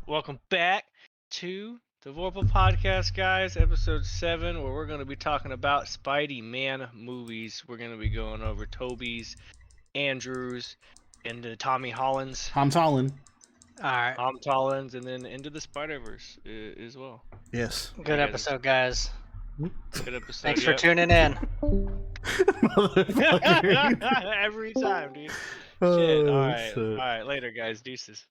Welcome back to the Vorpal podcast, guys. Episode 7, where we're going to be talking about Spidey Man movies. We're going to be going over Toby's, Andrew's, and Tommy Holland's, Tom Holland. Alright, Tom Holland's, and then into the Spider-Verse as well. Yes. good episode, guys. Good episode. Thanks for tuning in. Motherfucker. Every time, dude. Oh, Shit. All right. shit. All right. Later, guys. Deuces.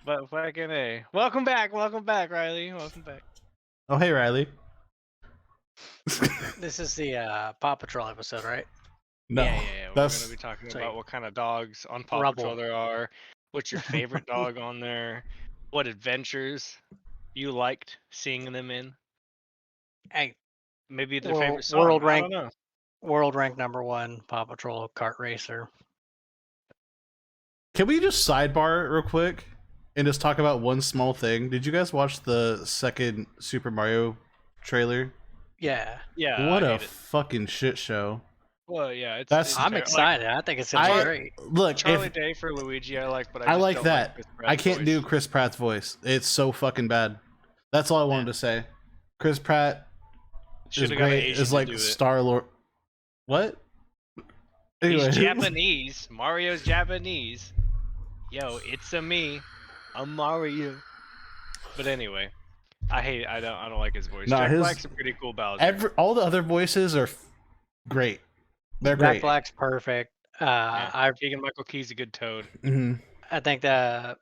But fucking A. Welcome back, Riley. Welcome back. Oh, hey, Riley. This is the Paw Patrol episode, right? No, Yeah. We're that's gonna be talking Sweet. about what kind of dogs on Paw Rubble. Patrol there are. What's your favorite dog on there? What adventures you liked seeing them in? Hey, Maybe their World- favorite song. world I rank- don't know. world rank #1 Paw Patrol kart racer. Can we just sidebar real quick and just talk about one small thing? Did you guys watch the second Super Mario trailer? Yeah, Yeah. What I a hate it. fucking shit show! Well, yeah. That's- I'm like, excited. I think it's gonna be I- great. Look, Charlie if Day for Luigi, I like, but I just like don't that, Chris I Pratt's can't voice. do Chris Pratt's voice. It's so fucking bad. That's all I wanted to say. Chris Pratt is Should've got an great. Asian Is to like do it. Star-Lord. What? Anyway. He's Japanese. Mario's Japanese. Yo, it's a me. I'm Mario. But anyway, I don't like his voice. Nah, Jack his- Black's a pretty cool Bowser. All the other voices are great. They're Jack great. Black's perfect. Yeah. Keegan Michael Key's a good Toad. Mhm. I think the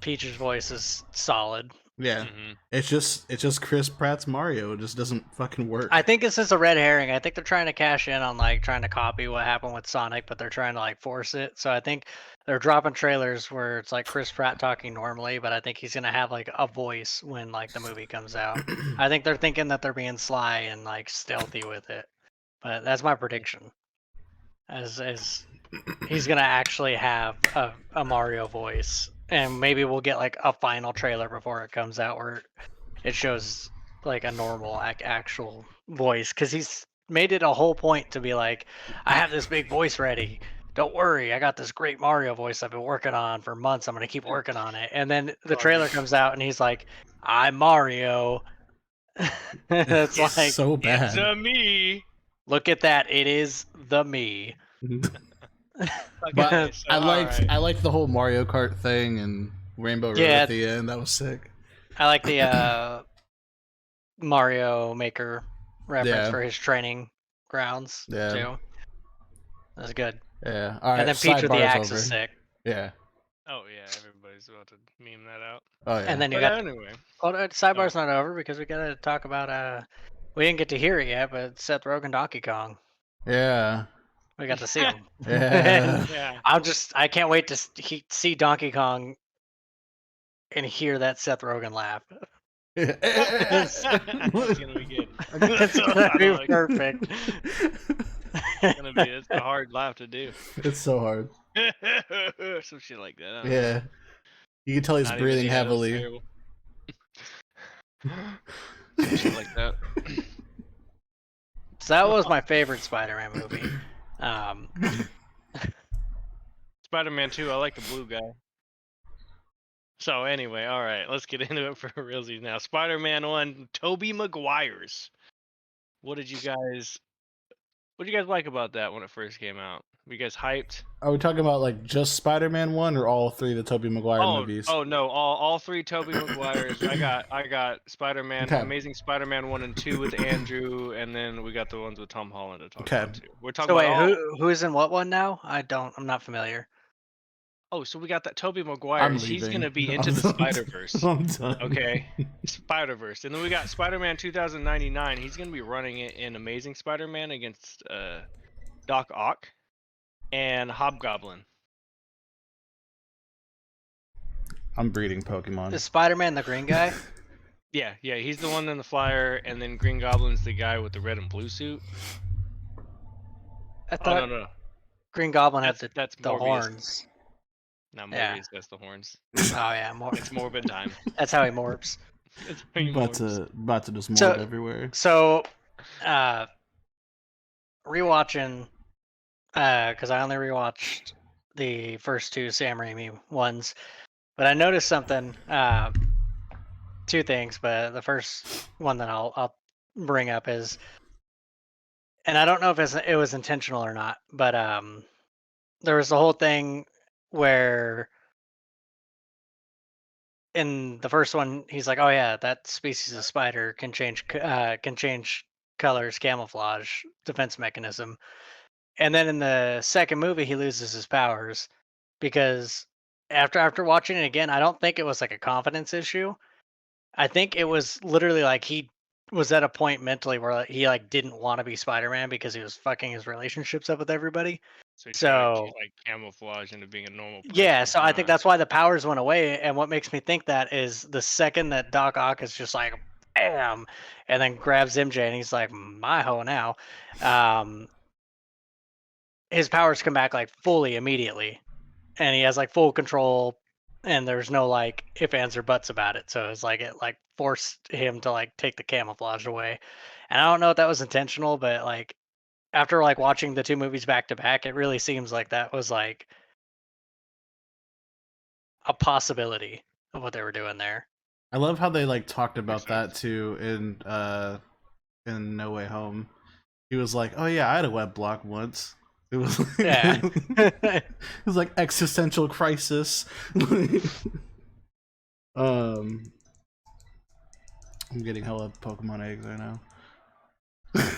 Peach's voice is solid. Yeah, Mhm. it's just Chris Pratt's Mario. It just doesn't fucking work. I think this is a red herring. I think they're trying to cash in on like trying to copy what happened with Sonic, but they're trying to like force it. So I think they're dropping trailers where it's like Chris Pratt talking normally, but I think he's gonna have like a voice when like the movie comes out. I think they're thinking that they're being sly and like stealthy with it. But that's my prediction. As he's gonna actually have a Mario voice. And maybe we'll get like a final trailer before it comes out where it shows like a normal actual voice, because he's made it a whole point to be like, I have this big voice ready. Don't worry, I got this great Mario voice I've been working on for months. I'm gonna keep working on it. And then the trailer comes out and he's like, I'm Mario. It's It's like, so It's bad. a me. look at that, it is the me. But Okay, so, I liked alright. I liked the whole Mario Kart thing and Rainbow Road Yeah. at the end. That was sick. I like the Mario Maker reference Yeah. for his training grounds Yeah. too. That's good. Yeah. All right. And then Peach with the sidebar's axe over. is sick. Yeah. Oh yeah, everybody's about to meme that out. Oh yeah. And then you But got anyway, sidebar's not over because we gotta talk about we didn't get to hear it yet, but Seth Rogen Donkey Kong. yeah. We got to see him. Yeah. yeah. I can't wait to see Donkey Kong and hear that Seth Rogen laugh. It's gonna be good. It's gonna be Like- perfect. It's a hard laugh to do. It's so hard. Some shit like that. I don't know. Yeah. You can tell he's Not even- breathing yeah, that was heavily. terrible. Some shit like that. So that was my favorite Spider-Man movie. Spider-Man 2, I like the blue guy. So anyway, all right, let's get into it for realsies now. Spider-Man 1, Tobey Maguire's. What did you guys like about that when it first came out? Were you guys hyped? Are we talking about like just Spider-Man 1 or all three of the Tobey Maguire movies? Oh no, all three Tobey Maguires. I got Spider-Man, Okay. Amazing Spider-Man 1 and 2 with Andrew, and then we got the ones with Tom Holland to talk Okay. about too. We're talking So wait, about all... who is in what one now? I'm not familiar. Oh, so we got that Tobey Maguire. I'm He's leaving. gonna be into I'm the done. Spider-Verse. I'm done. Okay, Spider-Verse, and then we got Spider-Man 2099. He's gonna be running it in Amazing Spider-Man against Doc Ock and Hobgoblin. I'm breeding Pokemon. Is Spider-Man the green guy? Yeah, he's the one in the flyer, and then Green Goblin's the guy with the red and blue suit. I Oh thought no, Green Goblin had that's the Morbius. horns. Not Morbius, Yeah. that's the horns. Oh yeah, It's Morbid time. That's how he morphs. It's pretty about Morbs. to just mold So- everywhere. So, rewatching, because I only rewatched the first two Sam Raimi ones, but I noticed something. Two things, but the first one that I'll bring up is, and I don't know if it was intentional or not, but there was the whole thing where in the first one he's like, "Oh yeah, that species of spider can change colors, camouflage, defense mechanism." And then in the second movie, he loses his powers because after watching it again, I don't think it was like a confidence issue. I think it was literally like he was at a point mentally where like, he like didn't want to be Spider-Man because he was fucking his relationships up with everybody. So you try to So like camouflage into being a normal person. yeah, so I think that's why the powers went away. And what makes me think that is the second that Doc Ock is just like, bam, and then grabs MJ and he's like, my hoe now. His powers come back like fully immediately, and he has like full control, and there's no like if ands or buts about it. So it's like it like forced him to like take the camouflage away. And I don't know if that was intentional, but like after like watching the two movies back to back, it really seems like that was like a possibility of what they were doing there. I love how they like talked about Makes that sense. too in No Way Home. He was like, "Oh yeah, I had a web block once." It was like, Yeah. it was like existential crisis. I'm getting hella Pokemon eggs right now.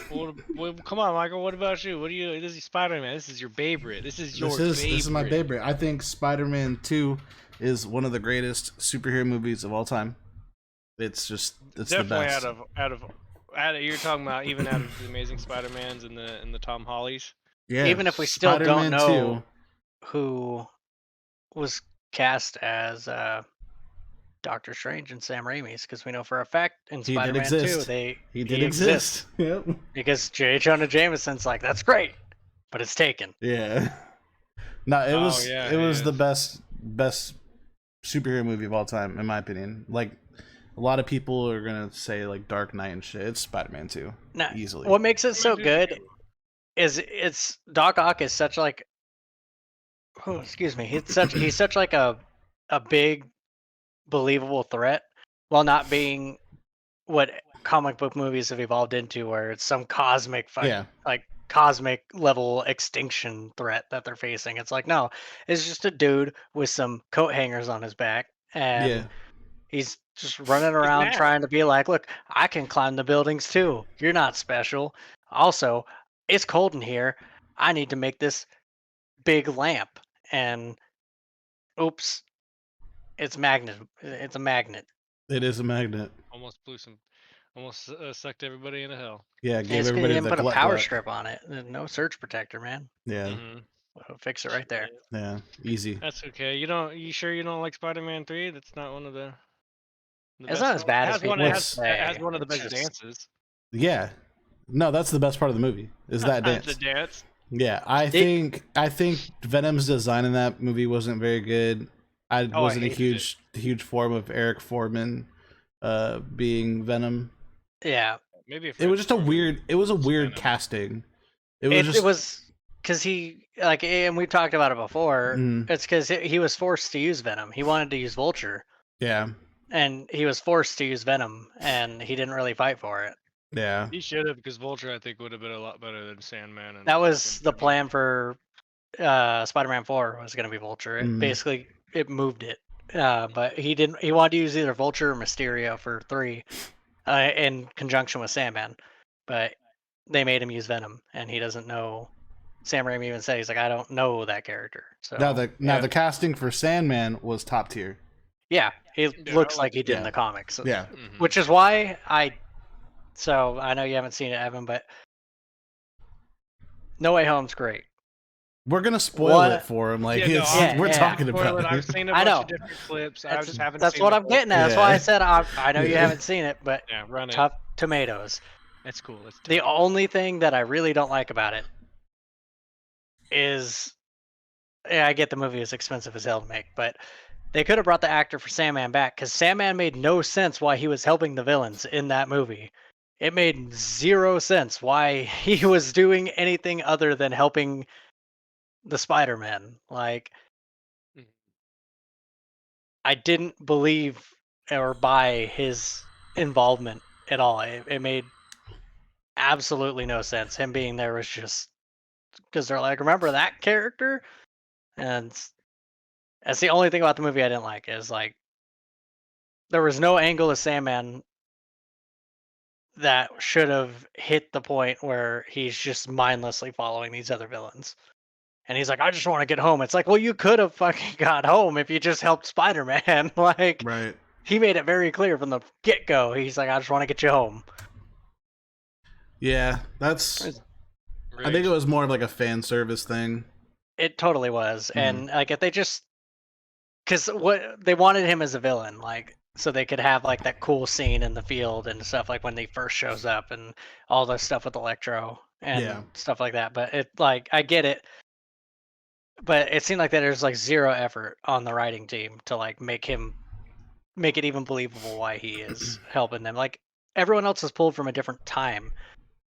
Well, come on, Michael. What about you? What do you? This is Spider-Man. This is your favorite. This is your favorite. This is my favorite. I think Spider-Man 2 is one of the greatest superhero movies of all time. It's Definitely the best. out of you're talking about even out of the Amazing Spider-Mans and the Tom Hollies. Yeah. Even if we still Spider-Man don't know 2. who was cast as Doctor Strange and Sam Raimi's, because we know for a fact in He did Spider-Man 2 exist. He did exist. Yep. because J. Jonah Jameson's like, that's great, but it's taken. Yeah. No, it was yeah, it was yeah. the best superhero movie of all time, in my opinion. Like a lot of people are gonna say like Dark Knight and shit. It's Spider-Man 2, Now, easily. what makes it so Spider-Man 2 good too. is it's Doc Ock is such like, oh, excuse me, he's such like a big believable threat while not being what comic book movies have evolved into, where it's some cosmic Yeah. like cosmic level extinction threat that they're facing. It's like, no, it's just a dude with some coat hangers on his back, and Yeah. he's just running He's around mad. trying to be like, look, I can climb the buildings too. You're not special. Also, it's cold in here. I need to make this big lamp. And oops, it's magnet. It's a magnet. It is a magnet. Almost sucked everybody into hell. Yeah, And gave it's because you everybody didn't the put a glut power glut. strip on it. There's no surge protector, man. Yeah. Mhm. It'll fix it right there. Yeah. Easy. That's okay. You sure you don't like Spider-Man 3? That's not one of the It's best not as ones? bad It as has one. people It has, say. it has one of the It's best just- dances. Yeah. No, that's the best part of the movie. Is that dance. The dance. Yeah, I think Venom's design in that movie wasn't very good. I wasn't a hated huge form of Eric Foreman being Venom. Yeah, Maybe if It was just a weird Venom. casting. It was just it was because he like, and we talked about it before. Mm. It's because he was forced to use Venom. He wanted to use Vulture, yeah. and he was forced to use Venom, and he didn't really fight for it. Yeah. He should have, because Vulture I think would have been a lot better than Sandman. And That was fucking the Venom. plan for Spider-Man 4 was going to be Vulture. It Mhm. basically it moved it, but he didn't. He wanted to use either Vulture or Mysterio for 3, in conjunction with Sandman, but they made him use Venom, and he doesn't know. Sam Raimi even said he's like, I don't know that character. So Now the casting for Sandman was top tier. yeah, he Yeah, looks I like he did in yeah. the comics. Yeah. Mhm. Which is why So I know you haven't seen it, Evan, but No Way Home's great. We're gonna spoil What? it for him. Like Yeah, no, it's, Yeah, we're yeah. talking Spoil about it. I've it. seen a I bunch know. of different clips. I That's, just haven't that's seen what the I'm whole getting at. That's Yeah. why I said I know you Yeah. haven't seen it, but Yeah, run it. tough tomatoes. That's cool. That's The tough. only thing that I really don't like about it is, I get the movie is expensive as hell to make, but they could have brought the actor for Sandman back, because Sandman made no sense why he was helping the villains in that movie. It made 0 sense why he was doing anything other than helping the Spider-Man. Like, Mhm. I didn't believe or buy his involvement at all. It made absolutely no sense. Him being there was just because they're like, remember that character? And that's the only thing about the movie I didn't like is like there was no angle of Sandman that should have hit the point where he's just mindlessly following these other villains. And he's like, I just want to get home. It's like, well, you could have fucking got home if you just helped Spider-Man. Like, Right. he made it very clear from the get-go. He's like, I just want to get you home. Yeah, that's. I think it was more of like a fan service thing. It totally was. Mhm. And like, if they just, because what they wanted him as a villain, like, so they could have like that cool scene in the field and stuff, like when he first shows up and all the stuff with Electro and Yeah. stuff like that. But it, like, I get it, but it seemed like that there's like zero effort on the writing team to like make it even believable why he is helping them. Like, everyone else is pulled from a different time.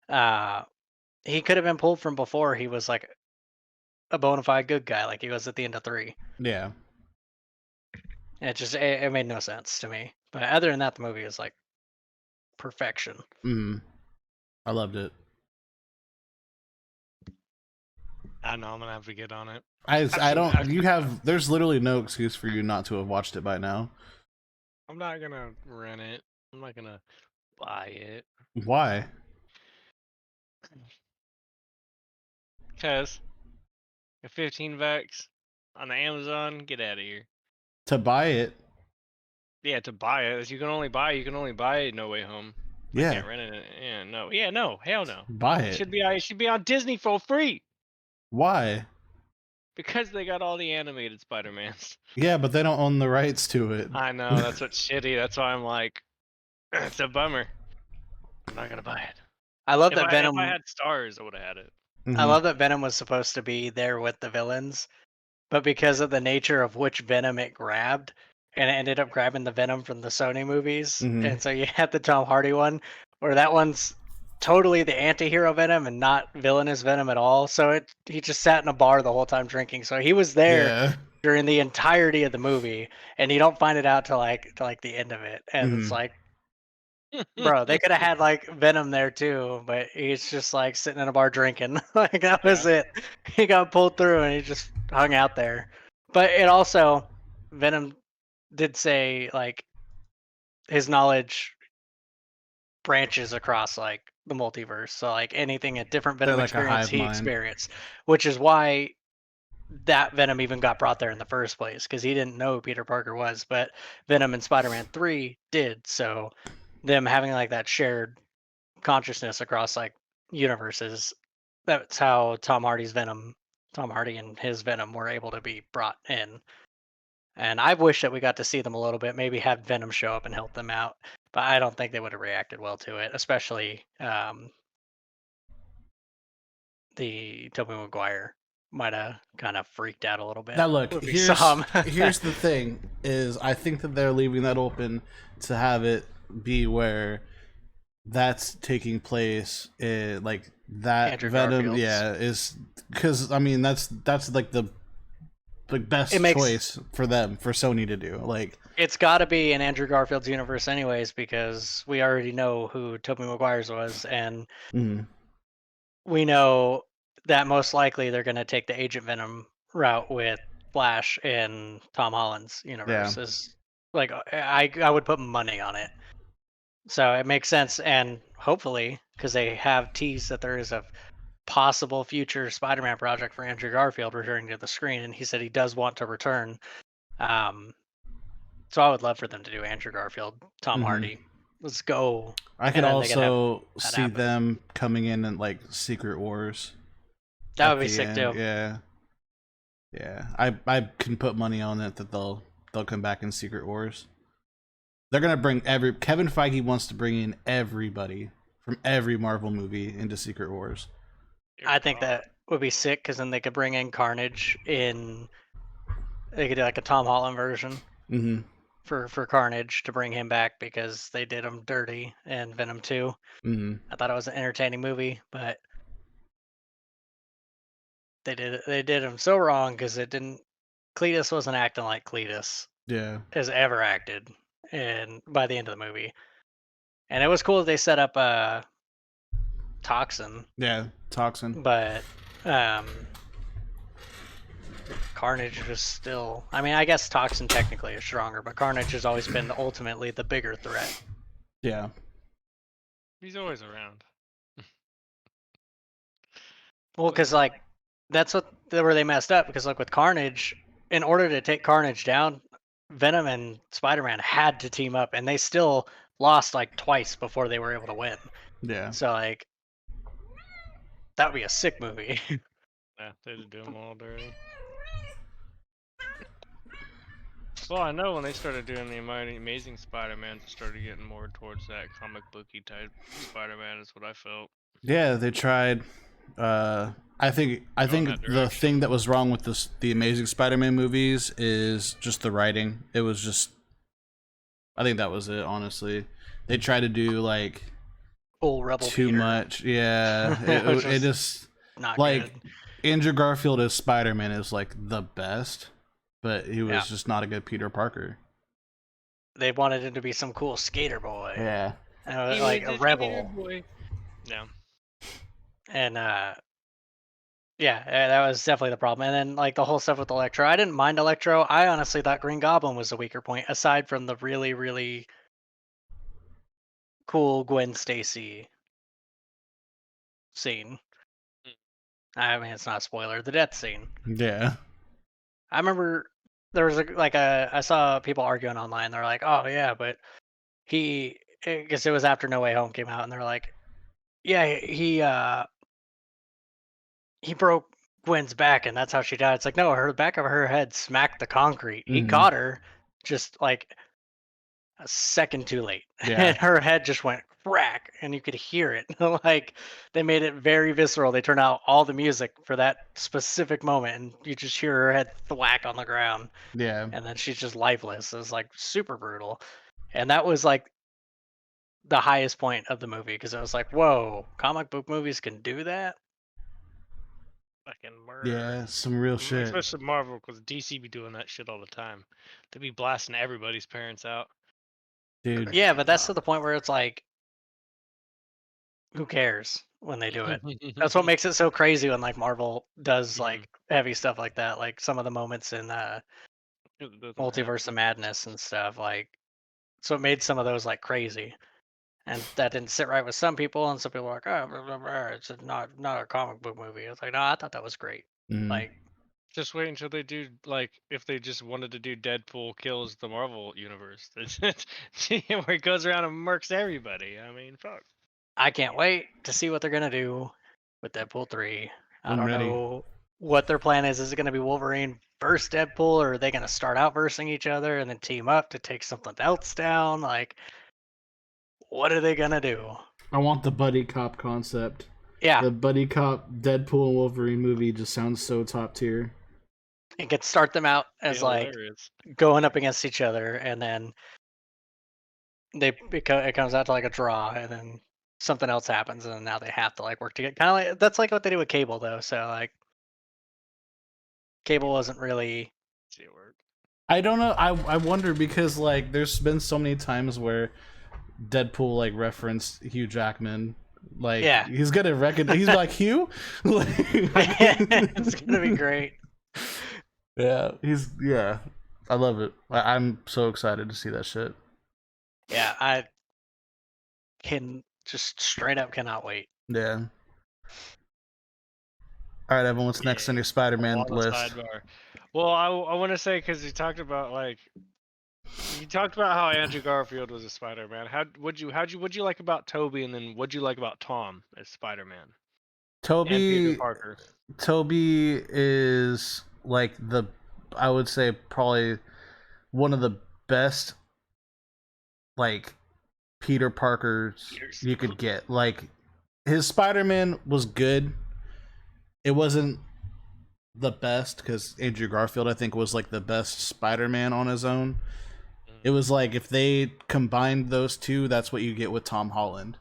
Uh, he could have been pulled from before he was like a bona fide good guy, like he was at the end of 3. Yeah. It made no sense to me. But other than that, the movie is like perfection. I loved it. I know I'm gonna have to get on it. I don't. You have. There's literally no excuse for you not to have watched it by now. I'm not gonna rent it. I'm not gonna buy it Why? because at 15 bucks on the Amazon, get out of here. To buy it. Yeah, to buy it, you can only buy it No Way Home. Yeah. I can't rent it. Yeah, no, hell no. Buy It it. should be on Disney for free Why? because they got all the animated Spider-Mans. Yeah, but they don't own the rights to it. I know, that's what's shitty. That's why I'm like, it's a bummer. I'm not gonna buy it. I love If that Venom. I had stars, I would have had it. I love that Venom was supposed to be there with the villains, but because of the nature of which Venom it grabbed, and it ended up grabbing the Venom from the Sony movies, and so you had the Tom Hardy one, where that one's totally the anti-hero Venom and not villainous Venom at all. So he just sat in a bar the whole time drinking. So he was there Yeah. during the entirety of the movie, and you don't find it out till like the end of it, and it's like, bro, they could have had like Venom there too, but he's just like sitting in a bar drinking. Like, that was it. He got pulled through and he just hung out there. But it also, Venom did say like his knowledge branches across like the multiverse. So like anything a different Venom like a experience hive he mind. experienced, which is why that Venom even got brought there in the first place, because he didn't know who Peter Parker was, but Venom and Spider-Man 3 did. So them having like that shared consciousness across like universes, that's how Tom Hardy and his Venom were able to be brought in. And I wish that we got to see them a little bit, maybe have Venom show up and help them out, but I don't think they would have reacted well to it, especially the Tobey Maguire might have kind of freaked out a little bit. Now look, if we saw him. here's the thing: is I think that they're leaving that open to have it be where that's taking place. Like that Andrew Venom, Garfield's. yeah, is because I mean that's like the best choice for them, for Sony to do. Like, it's got to be in Andrew Garfield's universe anyways, because we already know who Tobey Maguire's was, and we know that most likely they're going to take the Agent Venom route with Flash in Tom Holland's universe. Is like, I would put money on it. So it makes sense, and hopefully, because they have teased that there is a possible future Spider-Man project for Andrew Garfield returning to the screen, and he said he does want to return. So I would love for them to do Andrew Garfield, Tom Hardy. Let's go. I could also see them coming in and like Secret Wars. That would be sick too. Yeah. I can put money on it that they'll come back in Secret Wars. They're gonna bring Kevin Feige wants to bring in everybody from every Marvel movie into Secret Wars. I think that would be sick, because then they could bring in Carnage in. They could do like a Tom Holland version for Carnage, to bring him back, because they did him dirty in Venom 2. I thought it was an entertaining movie, but They did him so wrong because it didn't. Cletus wasn't acting like Cletus Yeah. has ever acted, and by the end of the movie, and it was cool that they set up Toxin, Yeah. Toxin. but Carnage was still. I mean, I guess Toxin technically is stronger, but Carnage has always been ultimately the bigger threat. Yeah. He's always around. Well, because like that's where they messed up. Because like with Carnage, in order to take Carnage down, Venom and Spider-Man had to team up, and they still lost like twice before they were able to win. Yeah. So like that would be a sick movie. Yeah, they did do them all dirty. Well, I know when they started doing the Amazing Spider-Man, it started getting more towards that comic booky type Spider-Man. Is what I felt. Yeah, they tried. I think that the direction. thing that was wrong with the Amazing Spider-Man movies is just the writing. It was just, I think that was it. Honestly, they tried to do like Full Rebel too Peter. much. Yeah, it just Not like good. Andrew Garfield as Spider-Man is like the best, but he was Yeah. just not a good Peter Parker. They wanted him to be some cool skater boy, Yeah. like a rebel. Boy. Yeah. And yeah, that was definitely the problem. And then like the whole stuff with Electro, I didn't mind Electro. I honestly thought Green Goblin was a weaker point, aside from the really, really cool Gwen Stacy scene. I mean, it's not a spoiler. The death scene. Yeah. I remember there was I saw people arguing online. They're like, "Oh yeah, but I guess it was after No Way Home came out, and they're like, yeah, he broke Gwen's back, and that's how she died." It's like, no, her back of her head smacked the concrete. He Mhm. caught her just like a second too late, Yeah. and her head just went crack, and you could hear it. Like they made it very visceral. They turned out all the music for that specific moment, and you just hear her head thwack on the ground, Yeah. and then she's just lifeless. It was like super brutal, and that was like the highest point of the movie because it was like, whoa, comic book movies can do that. Fucking murder. Yeah, some real shit. Especially Marvel, because DC be doing that shit all the time. They be blasting everybody's parents out. Dude. Yeah, but that's to the point where it's like, who cares when they do it? That's what makes it so crazy when like Marvel does like heavy stuff like that, like some of the moments in Multiverse of Madness and stuff. Like, so it made some of those like crazy, and that didn't sit right with some people, and some people were like, oh, blah, blah, blah, it's not a comic book movie. It's like, no, I thought that was great. Mhm. Like, Just wait until they do, like, if they just wanted to do Deadpool kills the Marvel universe. Where it goes around and murks everybody. I mean, fuck. I can't wait to see what they're gonna do with Deadpool 3. I I'm don't ready. know what their plan is. Is it gonna be Wolverine versus Deadpool, or are they gonna start out versing each other and then team up to take something else down? Like, what are they gonna do? I want the buddy cop concept. Yeah, The buddy cop Deadpool and Wolverine movie just sounds so top tier. it could start them out as Be like hilarious. going up against each other, and then it comes out to like a draw, and then something else happens, and now they have to like work together. Kind of like that's like what they do with Cable, though. So like, Cable wasn't really. See it work. I don't know. I wonder because like there's been so many times where Deadpool like referenced Hugh Jackman. Like Yeah. he's gonna recognize. He's like Hugh. Like, It's gonna be great. Yeah, yeah. I love it. I'm so excited to see that shit. Yeah, I can just straight up cannot wait. Yeah. All right, Evan. What's next on your Spider-Man On the list? sidebar. Well, I want to say, because you talked about how Andrew Garfield was a Spider-Man. What'd you like about Toby, and then what'd you like about Tom as Spider-Man? And Peter Parker. Toby is like I would say probably one of the best like Peter Parkers you could get. Like his Spider-Man was good. It wasn't the best because Andrew Garfield I think was like the best Spider-Man on his own. It was like if they combined those two, that's what you get with Tom Holland.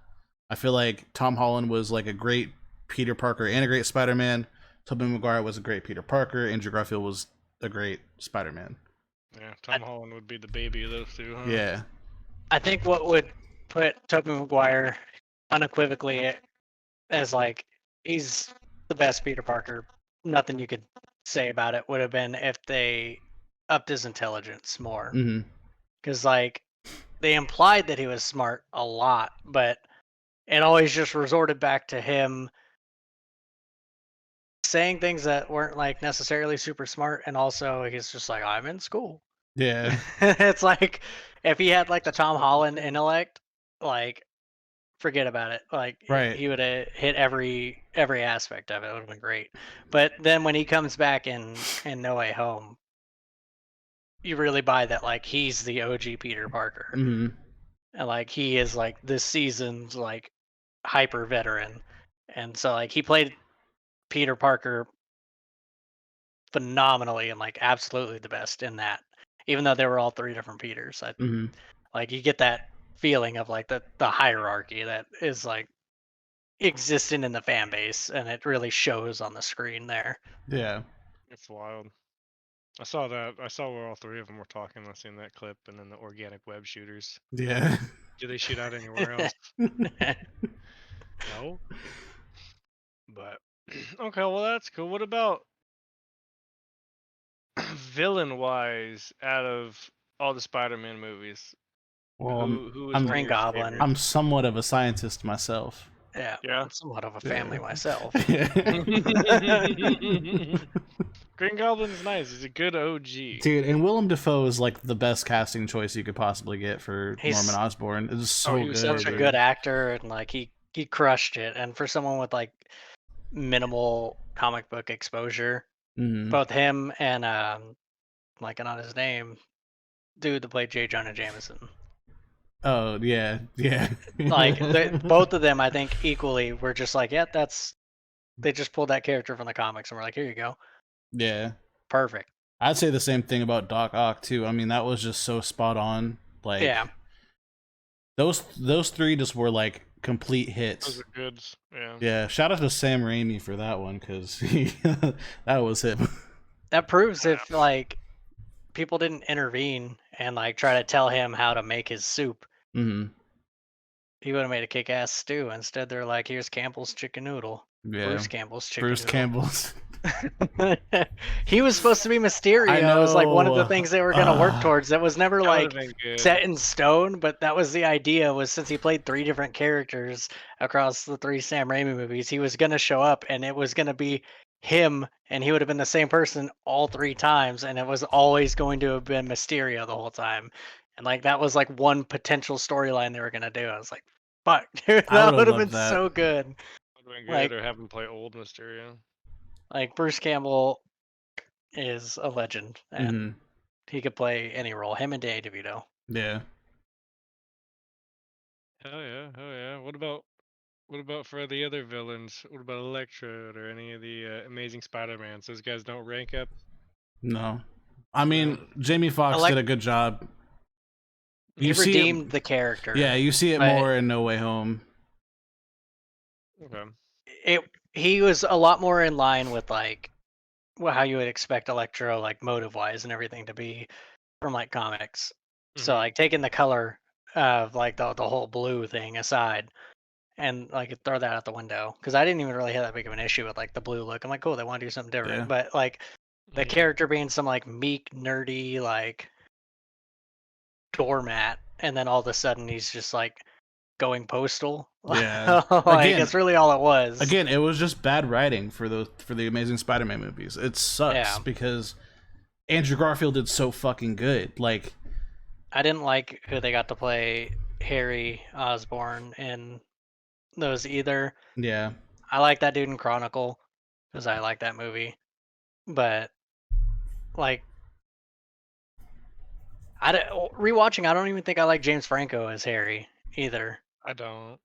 I feel like Tom Holland was like a great Peter Parker and a great Spider-Man, Tobey Maguire was a great Peter Parker. Andrew Garfield was a great Spider-Man. Yeah, Tom Holland would be the baby of those two, huh? Yeah. I think what would put Tobey Maguire unequivocally as like he's the best Peter Parker. Nothing you could say about it would have been if they upped his intelligence more. Mm-hmm. Because like they implied that he was smart a lot, but it always just resorted back to him saying things that weren't like necessarily super smart, and also he's just like, I'm in school. Yeah. It's like if he had like the Tom Holland intellect, like forget about it. Like Right. he would have hit every aspect of it. It would have been great. But then when he comes back in No Way Home, you really buy that like he's the OG Peter Parker, Mm-hmm. and like he is like this season's like hyper veteran, and so like he played Peter Parker phenomenally and like absolutely the best in that. Even though they were all three different Peters, Mm-hmm. like you get that feeling of like the hierarchy that is like existing in the fan base, and it really shows on the screen there. Yeah. It's wild. I saw that. I saw where all three of them were talking. I seen that clip, and then the organic web shooters. Yeah. Do they shoot out anywhere else? No. But okay, well that's cool. What about villain-wise out of all the Spider-Man movies? Well, Who is I'm- one of Green your Goblin. favorites? I'm somewhat of a scientist myself. Yeah, Yeah. I'm somewhat of a family Yeah. myself. Green Goblin's nice. He's a good OG. Dude, and Willem Dafoe is like the best casting choice you could possibly get for He's- Norman Osborn. It's so he good. was Such a dude. good actor, and like he crushed it. And for someone with like minimal comic book exposure, Mhm. both him and blanking on his name, dude that played J. Jonah Jameson. Oh yeah, yeah. Like both of them, I think equally were just like, yeah, they just pulled that character from the comics and we're like, here you go, Yeah. perfect. I'd say the same thing about Doc Ock too. I mean, that was just so spot on. Like, Yeah, those three just were like complete hits. Those are goods. Yeah. Yeah, shout out to Sam Raimi for that one because that was him. that proves if like people didn't intervene and like try to tell him how to make his soup, Hmm. he would have made a kick-ass stew. Instead, they're like, here's Campbell's chicken noodle. Yeah, Bruce Campbell's chicken Bruce noodle. Campbell's. He was supposed to be Mysterio. I It was like one of the know. things they were gonna work towards. That was never That like would've been good. set in stone, but that was the idea. Was since he played three different characters across the three Sam Raimi movies, he was gonna show up, and it was gonna be him, and he would have been the same person all three times, and it was always going to have been Mysterio the whole time. And like that was like one potential storyline they were gonna do. I was like, fuck, dude, I that would've would have loved been that. so good. Would've been good, like- or have him play old Mysterio. Like Bruce Campbell is a legend, and Mhm. he could play any role. Him and Danny DeVito. Yeah. Hell yeah, hell yeah. What about for the other villains? What about Electro or any of the Amazing Spider-Mans? Those guys don't rank up. No. I mean, Jamie Foxx Elec- did a good job. He You see it- redeemed the character. Yeah, you see it but- more in No Way Home. Okay. He was a lot more in line with like how you would expect Electro, like motive wise and everything, to be from like comics. So Mhm. like taking the color of like the whole blue thing aside, and like throw that out the window, because I didn't even really have that big of an issue with like the blue look. I'm like, cool, they want to do something different. Yeah. But like the Mhm. character being some like meek, nerdy, like doormat, and then all of a sudden he's just like going postal. Yeah. Like Again- that's really all it was. Again, it was just bad writing for the Amazing Spider-Man movies. It sucks Yeah. because Andrew Garfield did so fucking good. Like, I didn't like who they got to play Harry Osborn in those either. yeah, I like that dude in Chronicle because I like that movie, but like rewatching, I don't even think I like James Franco as Harry either. I don't.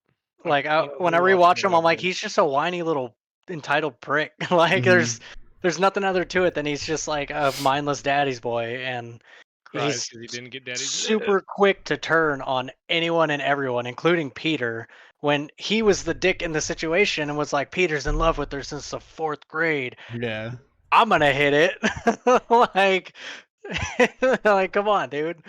Like don't when I rewatch rewatch him him, I'm like, lately. he's just a whiny little entitled prick. Like Mhm. there's nothing other to it than he's just like a mindless daddy's boy, and Cries he's 'cause he didn't get Daddy's. super quick to turn on anyone and everyone, including Peter, when he was the dick in the situation and was like, Peter's in love with her since the 4th grade. Yeah. I'm gonna hit it. like, like, come on, dude.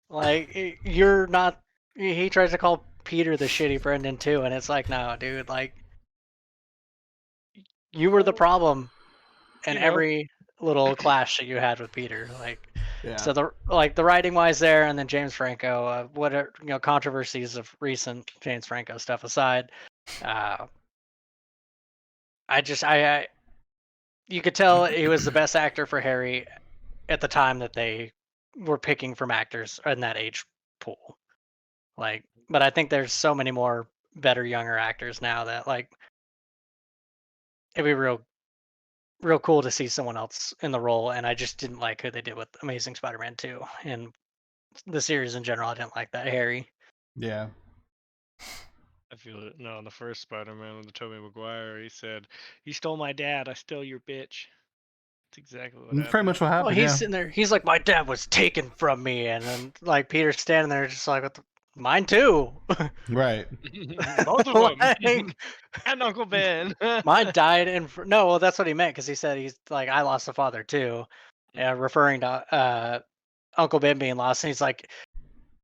Like, you're not. He tries to call Peter the shitty Brendan too, and it's like, no, dude. Like, you were the problem in You know. every little clash that you had with Peter. Like, Yeah. so the writing wise there, and then James Franco. What are controversies of recent James Franco stuff aside, I you could tell he was the best actor for Harry at the time that they were picking from actors in that age pool. Like, but I think there's so many more better younger actors now that like it'd be real cool to see someone else in the role. And I just didn't like who they did with Amazing Spider-Man 2 and the series in general. I didn't like that Harry. Yeah. I feel it. No, in the first Spider-Man with the Tobey Maguire, he said, "You stole my dad. I still your bitch." That's exactly what That's happened. pretty much what Well, happened. he's Yeah. sitting there. He's like, my dad was taken from me, and then like Peter's standing there, just like, what the, mine too. Right. Both of them. Like, And Uncle Ben. mine died in. No, well, that's what he meant because he said he's like, I lost a father too, referring to Uncle Ben being lost. And he's like,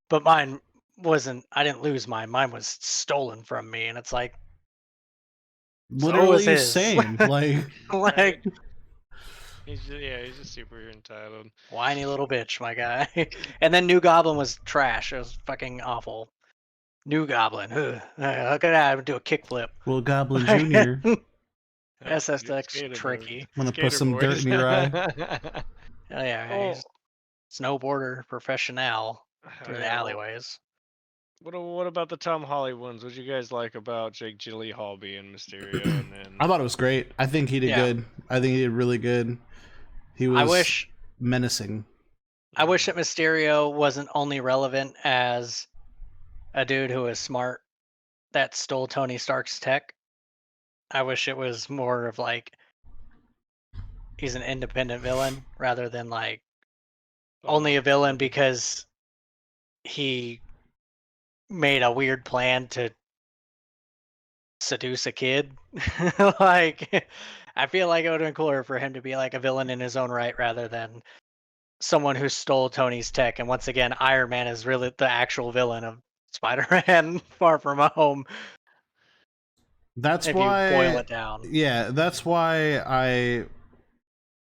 but mine wasn't. I didn't lose mine. Mine was stolen from me, and it's like, so was Literally his. same. Like, Like, he's just super entitled. whiny little bitch, my guy. And then New Goblin was trash. It was fucking awful. New Goblin. How could I do a kickflip? Will Goblin Jr. SSX tricky. Want to put some dirt in your eye? Oh yeah, Oh. he's snowboarder professional through the Yeah, well, alleyways. what about the Tom Holly ones? What you guys like about Jake Gyllenhaal being Mysterio? And then I thought it was great. I think he did Yeah. good. I think he did really good. He was I wish menacing. that Mysterio wasn't only relevant as a dude who is smart that stole Tony Stark's tech. I wish it was more of like he's an independent villain rather than like only a villain because he made a weird plan to seduce a kid. Like, I feel like it would have been cooler for him to be like a villain in his own right rather than someone who stole Tony's tech. And once again, Iron Man is really the actual villain of Spider-Man Far From Home. That's if why. you boil it down. Yeah, that's why I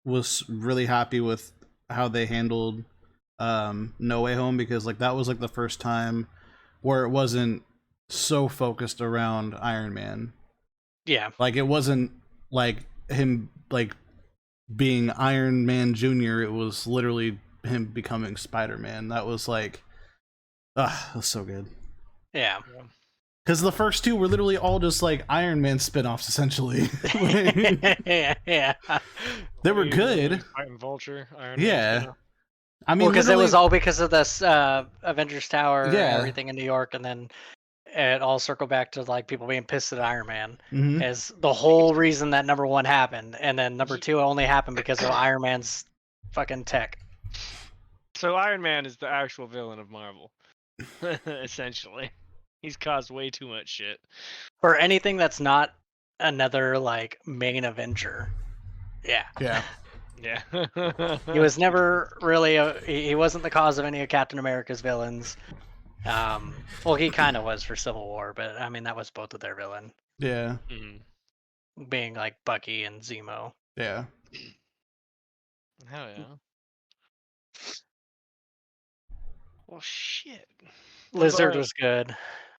was really happy with how they handled No Way Home, because like that was like the first time where it wasn't so focused around Iron Man. Yeah. Like it wasn't like him like being Iron Man Jr. It was literally him becoming Spider-Man. That was like, that was so good. Yeah. Because the first two were literally all just like Iron Man spin-offs, essentially. Yeah. They were good. Fighting Vulture. Iron Yeah. Man, I mean, because it was all because of this Avengers Tower and Yeah. everything in New York, and then it all circled back to like people being pissed at Iron Man Mhm. as the whole reason that number one happened, and then number two only happened because of Iron Man's fucking tech. So Iron Man is the actual villain of Marvel, essentially. He's caused way too much shit. For anything that's not another like main Avenger. Yeah. Yeah. Yeah. He was never really he wasn't the cause of any of Captain America's villains. Well, he kind of was for Civil War, but I mean that was both of their villain, Yeah. being like Bucky and Zemo. Yeah. Hell yeah. Well, shit. Lizard was good.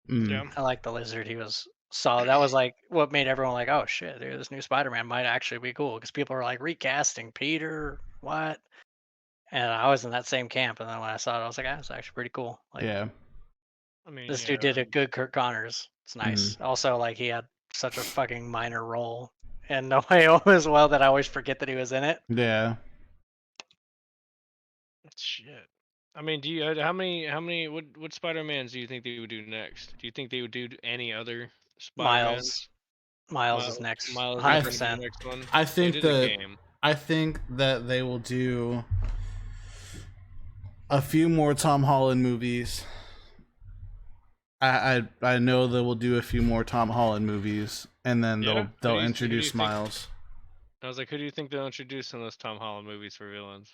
Mm. Yeah. I like the Lizard. He was solid. That was like what made everyone like, oh shit, dude, this new Spider-Man might actually be cool, because people were like recasting Peter, what? And I was in that same camp, and then when I saw it, I was like, it's actually pretty cool. Like, Yeah. I mean, this dude did a good Kirk Connors. It's nice. Mm-hmm. Also, like, he had such a fucking minor role in No Way Home as well that I always forget that he was in it. Yeah. Shit. I mean, do you how many what Spider-Mans do you think they would do next? Do you think they would do any other Spider-Mans? Miles is next. Miles is 100%. the next one. I They think did a that game. I think that they will do a few more Tom Holland movies I know they will do a few more Tom Holland movies, and then Yeah? they'll Who do introduce you think? Miles. I was like, who do you think they'll introduce in those Tom Holland movies for villains?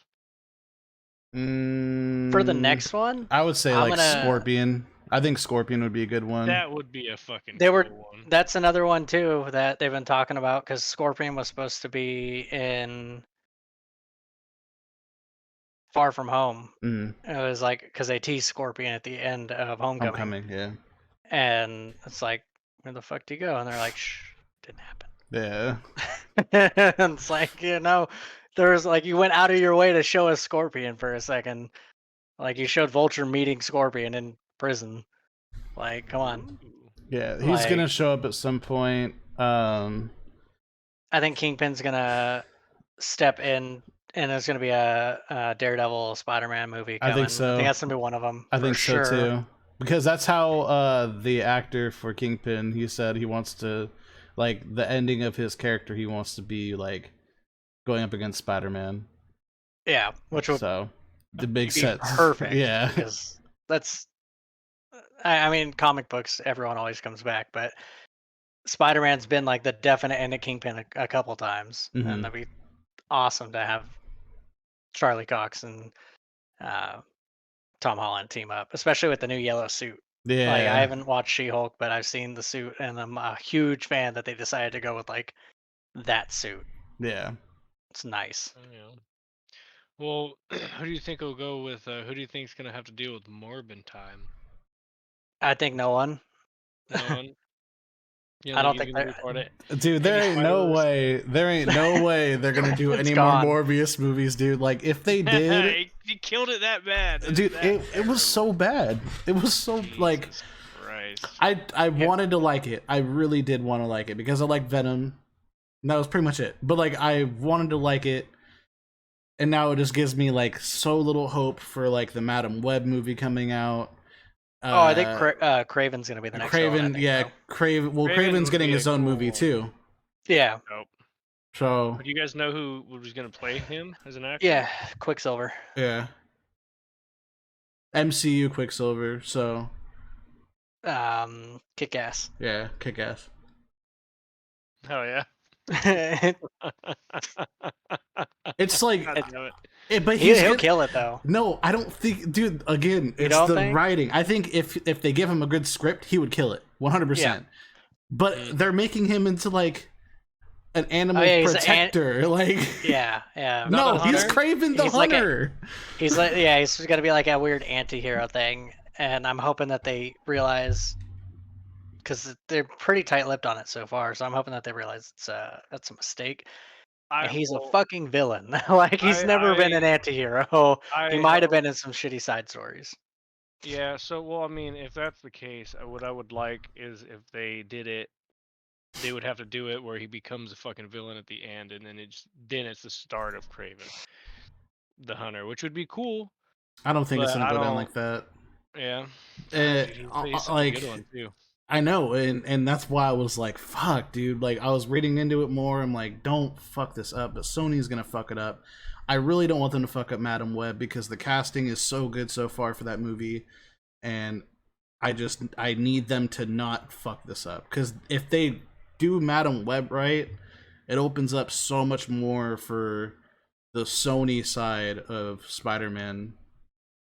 For the next one, I would say I'm like gonna- Scorpion. I think Scorpion would be a good one. That would be a fucking They cool were. one. That's another one too that they've been talking about because Scorpion was supposed to be in Far From Home. Mm, It was like because they teased Scorpion at the end of Homecoming, Homecoming, yeah. and it's like, where the fuck do you go? And they're like, shh, didn't happen. Yeah. And it's like, there's like you went out of your way to show us Scorpion for a second. Like you showed Vulture meeting Scorpion in prison. Like, come on. Ooh. Yeah, he's gonna Like- show up at some point. I think Kingpin's gonna step in, and there's gonna be a Daredevil Spider-Man movie I coming. think so. I think that's gonna be one of them. I for think sure. so too. Because that's how the actor for Kingpin, he said he wants to, like, the ending of his character, he wants to be like going up against Spider-Man. Yeah, which would So the big be set, perfect. yeah. Because that's, I mean, comic books, everyone always comes back, but Spider-Man's been like the definite end of Kingpin a couple times, Mhm. and that'd be awesome to have Charlie Cox and Tom Holland team up, especially with the new yellow suit. Yeah, Like, I haven't watched She-Hulk, but I've seen the suit, and I'm a huge fan that they decided to go with like that suit. yeah. It's nice. Yeah. Well, who do you think will go with? Who do you think's gonna have to deal with Morbin time? I think no one. No one. You I don't he's think gonna they're- be part of it? Dude, there Maybe ain't no Spider-Verse? way. There ain't no way they're gonna do It's any gone. more Morbius movies, dude. Like, if they did, You killed it that bad, dude, That it was so bad. It was so like. Jesus Christ. I wanted to like it. I really did want to like it because I like Venom. And that was pretty much it. But like I wanted to like it, and now it just gives me like so little hope for like the Madam Web movie coming out. Oh, I think Craven's gonna be the next Craven, one. I think, yeah, though. Craven. Well, Craven Craven's would getting be a his own movie cool- too. Yeah, Nope. So Do you guys know who was gonna play him as an actor? yeah, Quicksilver. yeah, MCU Quicksilver. So Kick ass. yeah, kick ass. Hell yeah. It's like, God damn it. but He'll kill it though. No, I don't think, dude. Again, it's don't the think? writing. I think if they give him a good script, he would kill it, 100%. Yeah. But they're making him into like an animal yeah, he's protector. Like, Yeah, yeah. no, Not a he's hunter? Craven the He's like a- Hunter. He's like, yeah, he's gonna be like a weird anti-hero thing, and I'm hoping that they realize, because they're pretty tight-lipped on it so far. So I'm hoping that they realize that's a mistake. And he's a fucking villain. Like he's never been an anti-hero. He might have been in some shitty side stories. Yeah, so well, I mean, if that's the case, what I would like is if they did it, they would have to do it where he becomes a fucking villain at the end, and then it's the start of Craven, the Hunter, which would be cool. I don't think it's But gonna I go down don't- like that. Yeah. Eh, He's such like, a good one too. I know, and that's why I was like, fuck, dude. Like, I was reading into it more. I'm like, don't fuck this up. But Sony's gonna fuck it up. I really don't want them to fuck up Madam Web because the casting is so good so far for that movie, and I need them to not fuck this up. Because if they do Madam Web right, it opens up so much more for the Sony side of Spider-Man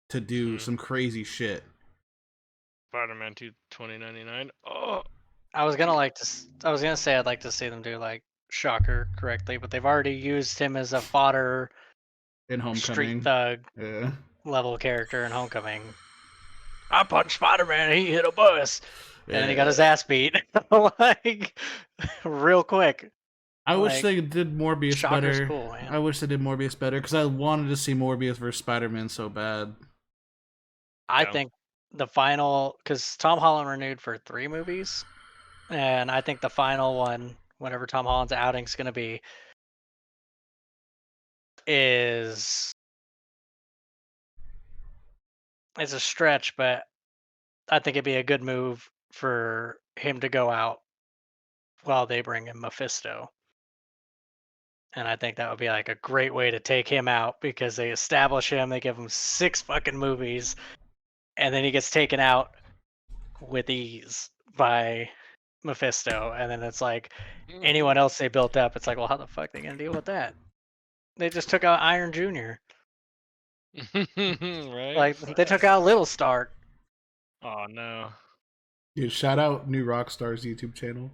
to do some crazy shit. Spider-Man 2 2099. Oh, I was gonna say I'd like to see them do like Shocker correctly, but they've already used him as a fodder In Homecoming. street thug Yeah. level character in Homecoming. I punched Spider-Man and he hit a bus. And then he got his ass beat. Like real quick. I wish like, they did Morbius Shocker's better. cool, man. I wish they did Morbius better because I wanted to see Morbius versus Spider-Man so bad. I Yeah. think the final, because Tom Holland renewed for 3 movies, and I think the final one, whenever Tom Holland's outing's going to be, it's a stretch, but I think it'd be a good move for him to go out while they bring in Mephisto. And I think that would be like a great way to take him out because they establish him, they give him 6 fucking movies, and then he gets taken out with ease by Mephisto, and then it's like anyone else they built up, it's like, well, how the fuck are they gonna deal with that? They just took out Iron Jr. Right? Like they took out Little Stark. Oh no. Dude, shout out New Rockstar's YouTube channel.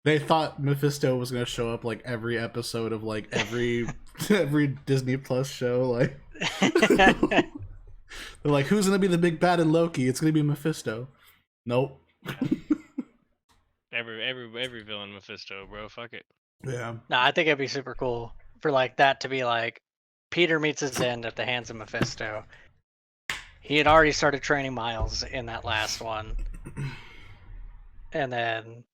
They thought Mephisto was gonna show up like every episode of like every Disney Plus show. Like they're like, who's gonna be the big bad in Loki? It's gonna be Mephisto. Nope. Every villain Mephisto, bro. Fuck it. Yeah. No, I think it'd be super cool for like that to be like Peter meets his end at the hands of Mephisto. He had already started training Miles in that last one, and then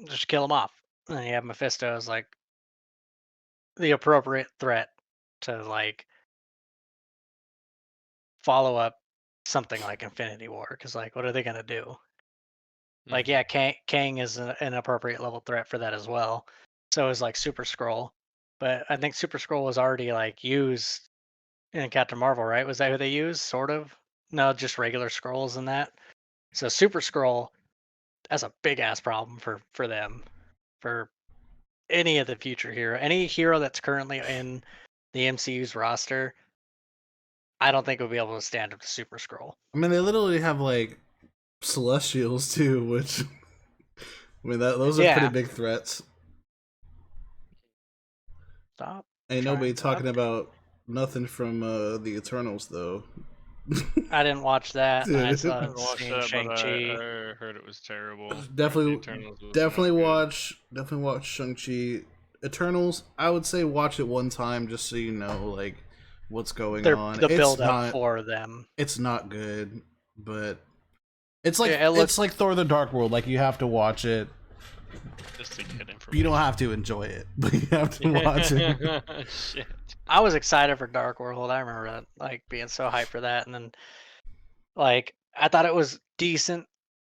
just kill him off. And then you have Mephisto as like the appropriate threat to like follow up something like Infinity War, because like what are they gonna do? Like yeah, Kang is an appropriate level threat for that as well. So is like Super Skrull, but I think Super Skrull was already like used in Captain Marvel, right? Was that who they used? Sort of. No, just regular Skrulls in that. So Super Skrull, that's a big ass problem for them, for any of the future hero, any hero that's currently in the MCU's roster. I don't think we'll be able to stand up to Super Skrull. I mean, they literally have like Celestials too, which I mean those are pretty big threats. Stop. Ain't nobody talking about nothing from the Eternals though. I didn't watch that. I saw I watched that, Shang-Chi. but I heard it was terrible. Definitely watch Shang-Chi. Eternals, I would say watch it one time just so you know like what's going on. The build up for them. It's not good, but it's like it's like Thor: The Dark World. Like you have to watch it. Just to get information. You don't have to enjoy it, but you have to watch it. Shit. I was excited for Dark World. I remember that, like being so hyped for that, and then like I thought it was decent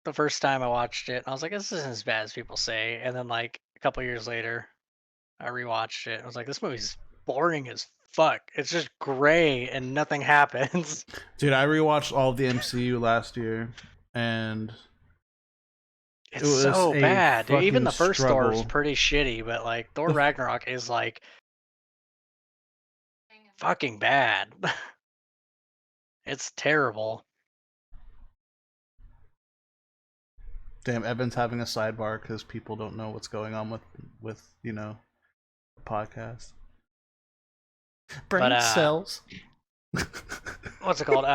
the first time I watched it. I was like, this isn't as bad as people say. And then like a couple years later, I rewatched it. I was like, this movie's boring as fuck. It's just gray and nothing happens. Dude, I rewatched all of the MCU last year, and it's so bad. Dude, even the first Thor is pretty shitty, but like Thor Ragnarok is like fucking bad. It's terrible. Damn, Evan's having a sidebar because people don't know what's going on with you know, the podcast. Brain cells. What's it called?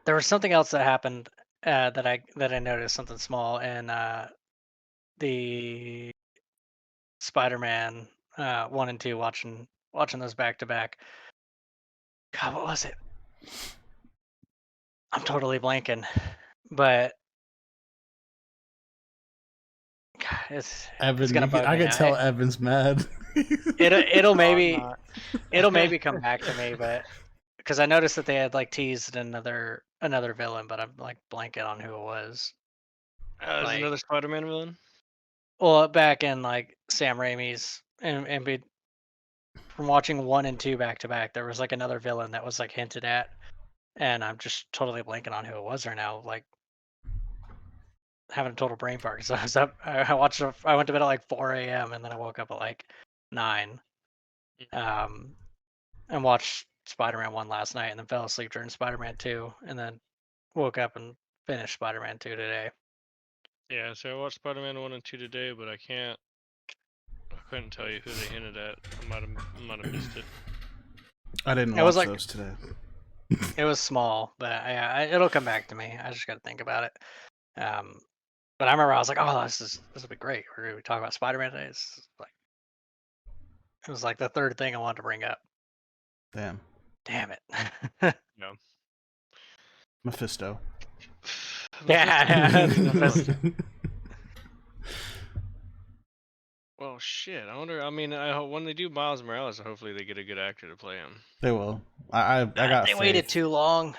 There was something else that happened that I noticed, something small, in the Spider-Man 1 and 2, watching those back to back. God, what was it? I'm totally blanking, but God, it's gonna bug me. I can tell Evan's mad. It'll maybe come back to me, but because I noticed that they had like teased another villain, but I'm like blanking on who it was. Like, another Spider-Man villain? Well, back in like Sam Raimi's and from watching 1 and 2 back to back, there was like another villain that was like hinted at, and I'm just totally blanking on who it was right now. Like having a total brain fart. So I was up. I went to bed at like 4 a.m. and then I woke up at like 9. And watched Spider-Man 1 last night, and then fell asleep during Spider-Man 2, and then woke up and finished Spider-Man 2 today. Yeah, so I watched Spider-Man 1 and 2 today, but I couldn't tell you who they hinted at. I might have missed it. I didn't watch those today. It was small, but it'll come back to me. I just got to think about it. But I remember I was like, "Oh, this will be great. We're going to talk about Spider-Man today." It was like the third thing I wanted to bring up. Damn it. No. Mephisto. Yeah. Mephisto. Well, shit. I wonder. I mean, I hope when they do Miles Morales, hopefully they get a good actor to play him. They will. I got. They waited too long.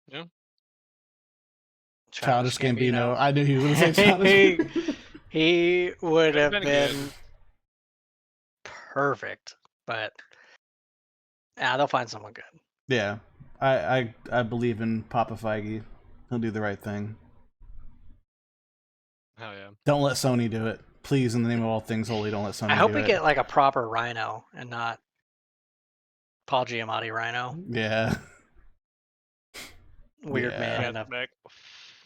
Yeah. Childish Gambino. I knew he was going to say Childish. He would have been perfect, but they'll find someone good. Yeah, I believe in Papa Feige. He'll do the right thing. Hell yeah. Don't let Sony do it, please. In the name of all things holy, don't let Sony I hope do we it. get like a proper Rhino and not Paul Giamatti Rhino. Yeah. Weird Yeah. man in Got a back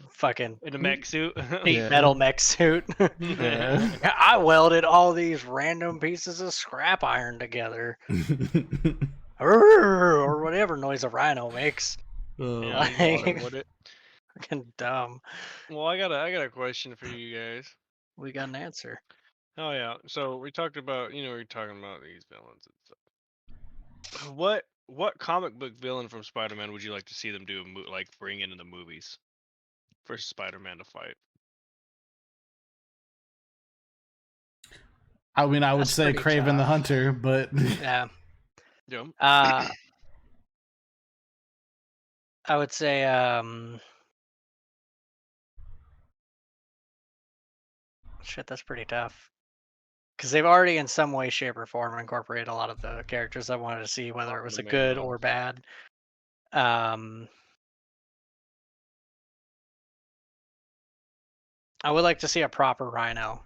fucking in a mech suit. sheet Yeah. metal mech suit. Yeah. I welded all these random pieces of scrap iron together. Or whatever noise a rhino makes. Yeah, Like, he's water with it. fucking dumb. Well, I got a question for you guys. We got an answer. Oh yeah. So we talked about, we're talking about these villains and stuff. What comic book villain from Spider-Man would you like to see them do like bring into the movies for Spider-Man to fight? I mean, I would That's say pretty Kraven the tough. Hunter, but Yeah. Yeah. I would say shit, that's pretty tough. Because they've already in some way, shape, or form incorporated a lot of the characters I wanted to see, whether it was The a main good ones. or bad. I would like to see a proper Rhino.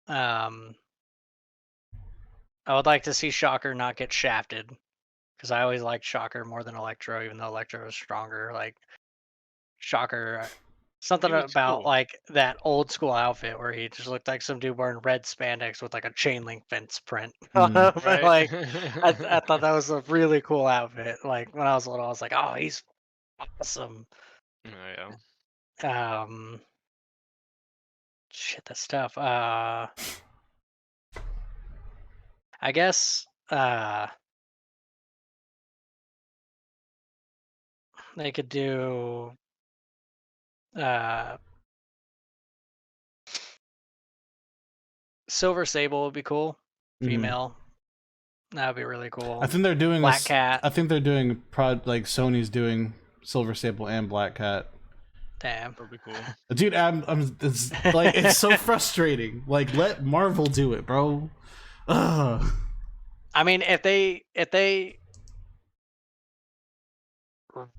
I would like to see Shocker not get shafted, because I always liked Shocker more than Electro, even though Electro was stronger. Like Shocker, something He was about cool. like that old school outfit where he just looked like some dude wearing red spandex with like a chain link fence print. But Right. like, I thought that was a really cool outfit. Like when I was little, I was like, oh, he's awesome. Oh, yeah. Shit, that's tough. I guess they could do Silver Sable would be cool. Female. That would be really cool. I think they're doing Black Cat. I think they're doing like Sony's doing Silver Sable and Black Cat. Damn. That'd be cool. Dude, it's like it's so frustrating. Like, let Marvel do it, bro. Ugh. I mean, if they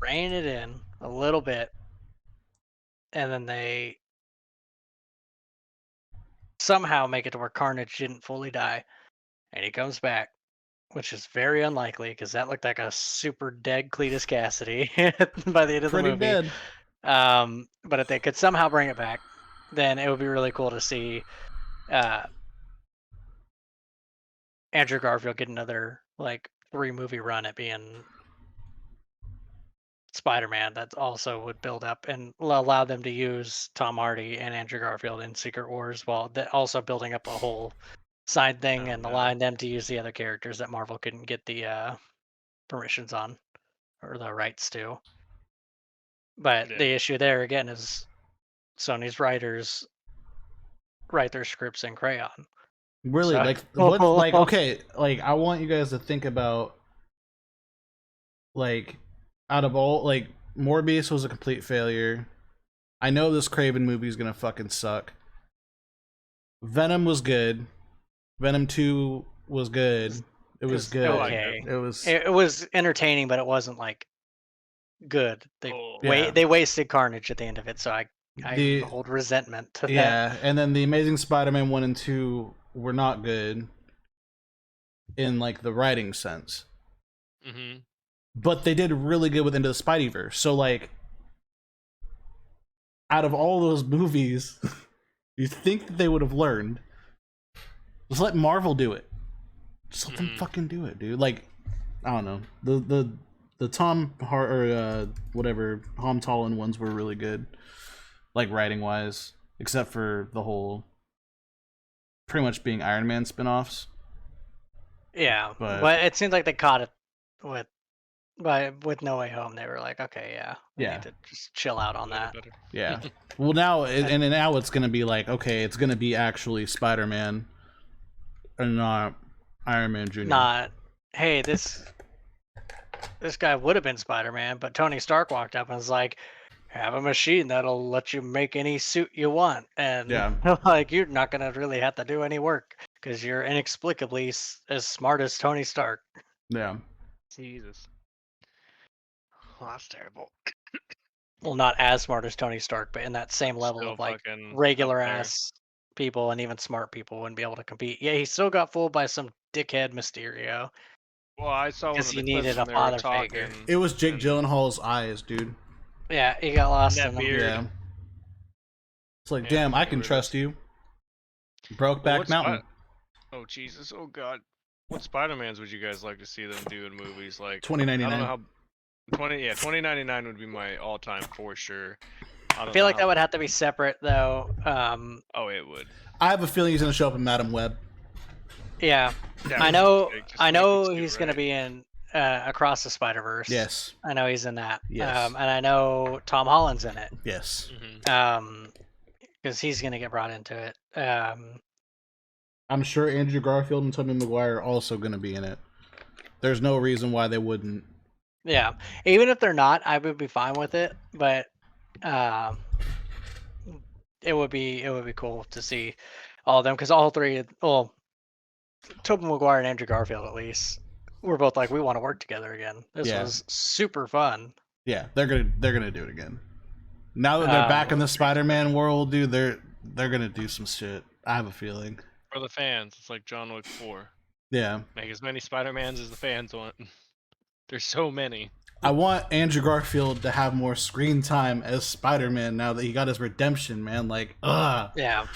rein it in a little bit, and then they somehow make it to where Carnage didn't fully die, and he comes back, which is very unlikely because that looked like a super dead Cletus Cassidy by the end of the Pretty movie. dead. But if they could somehow bring it back, then it would be really cool to see Andrew Garfield get another like 3-movie run at being Spider-Man. That also would build up and allow them to use Tom Hardy and Andrew Garfield in Secret Wars, while also building up a whole side thing and allowing them to use the other characters that Marvel couldn't get the permissions on or the rights to. But the issue there again is Sony's writers write their scripts in crayon. Really, So- like what? Like, okay, like I want you guys to think about, like, out of all, like, Morbius was a complete failure. I know this Kraven movie is gonna fucking suck. Venom was good. Venom 2 was good. It was good. Okay. It was. It was entertaining, but it wasn't like good. They wasted Carnage at the end of it, so I hold resentment to that. Yeah, and then the Amazing Spider-Man 1 and 2 were not good in like the writing sense. Mm-hmm. But they did really good with Into the Spideyverse. So like, out of all those movies, you think that they would have learned. Just let Marvel do it. Just let them fucking do it, dude. Like, I don't know. The Tom Hart or whatever Tom Holland ones were really good, like writing wise, except for the whole pretty much being Iron Man spin-offs. Yeah, but it seems like they caught it with No Way Home. They were like, okay, we need to just chill out on that. Yeah. Well, now and now it's gonna be like, okay, it's gonna be actually Spider-Man and not Iron Man Jr. Not, hey, this guy would have been Spider-Man, but Tony Stark walked up and was like, have a machine that'll let you make any suit you want, and like you're not gonna really have to do any work because you're inexplicably as smart as Tony Stark. Yeah. Jesus. that's terrible. Well, not as smart as Tony Stark, but in that same level Still of like fucking regular up there. ass people, and even smart people wouldn't be able to compete. Yeah, he still got fooled by some dickhead Mysterio Well, I saw one because of he the clips needed a when they were father figure. talking. It was Jake and Gyllenhaal's eyes, dude. Yeah, he got lost that in them. beard. Yeah. It's like, Yeah, damn, I fucking can weirdos. trust you. Well, Brokeback what's Mountain. Oh Jesus! Oh God! What Spider-Mans would you guys like to see them do in movies? Like, I 2099. don't know how. 2099 would be my all-time for sure. I I don't feel know like how. that would have to be separate though. Oh, it would. I have a feeling he's gonna show up in Madam Web. Yeah, That I would be know. sick. Just I make the know suit he's gonna right. be in Across the Spider-Verse. Yes. I know he's in that. Yes. And I know Tom Holland's in it. Yes. Because he's gonna get brought into it. I'm sure Andrew Garfield and Tobey Maguire are also gonna be in it. There's no reason why they wouldn't. Yeah, even if they're not, I would be fine with it. But it would be cool to see all of them, because all three, well, Tobey Maguire and Andrew Garfield at least, we're both like, we want to work together again. This Yeah. was super fun. Yeah, they're gonna do it again. Now that they're back in the Spider-Man world, dude, they're gonna do some shit. I have a feeling. For the fans, it's like John Wick 4. Yeah. Make as many Spider-Mans as the fans want. There's so many. I want Andrew Garfield to have more screen time as Spider-Man now that he got his redemption, man. Like, Yeah.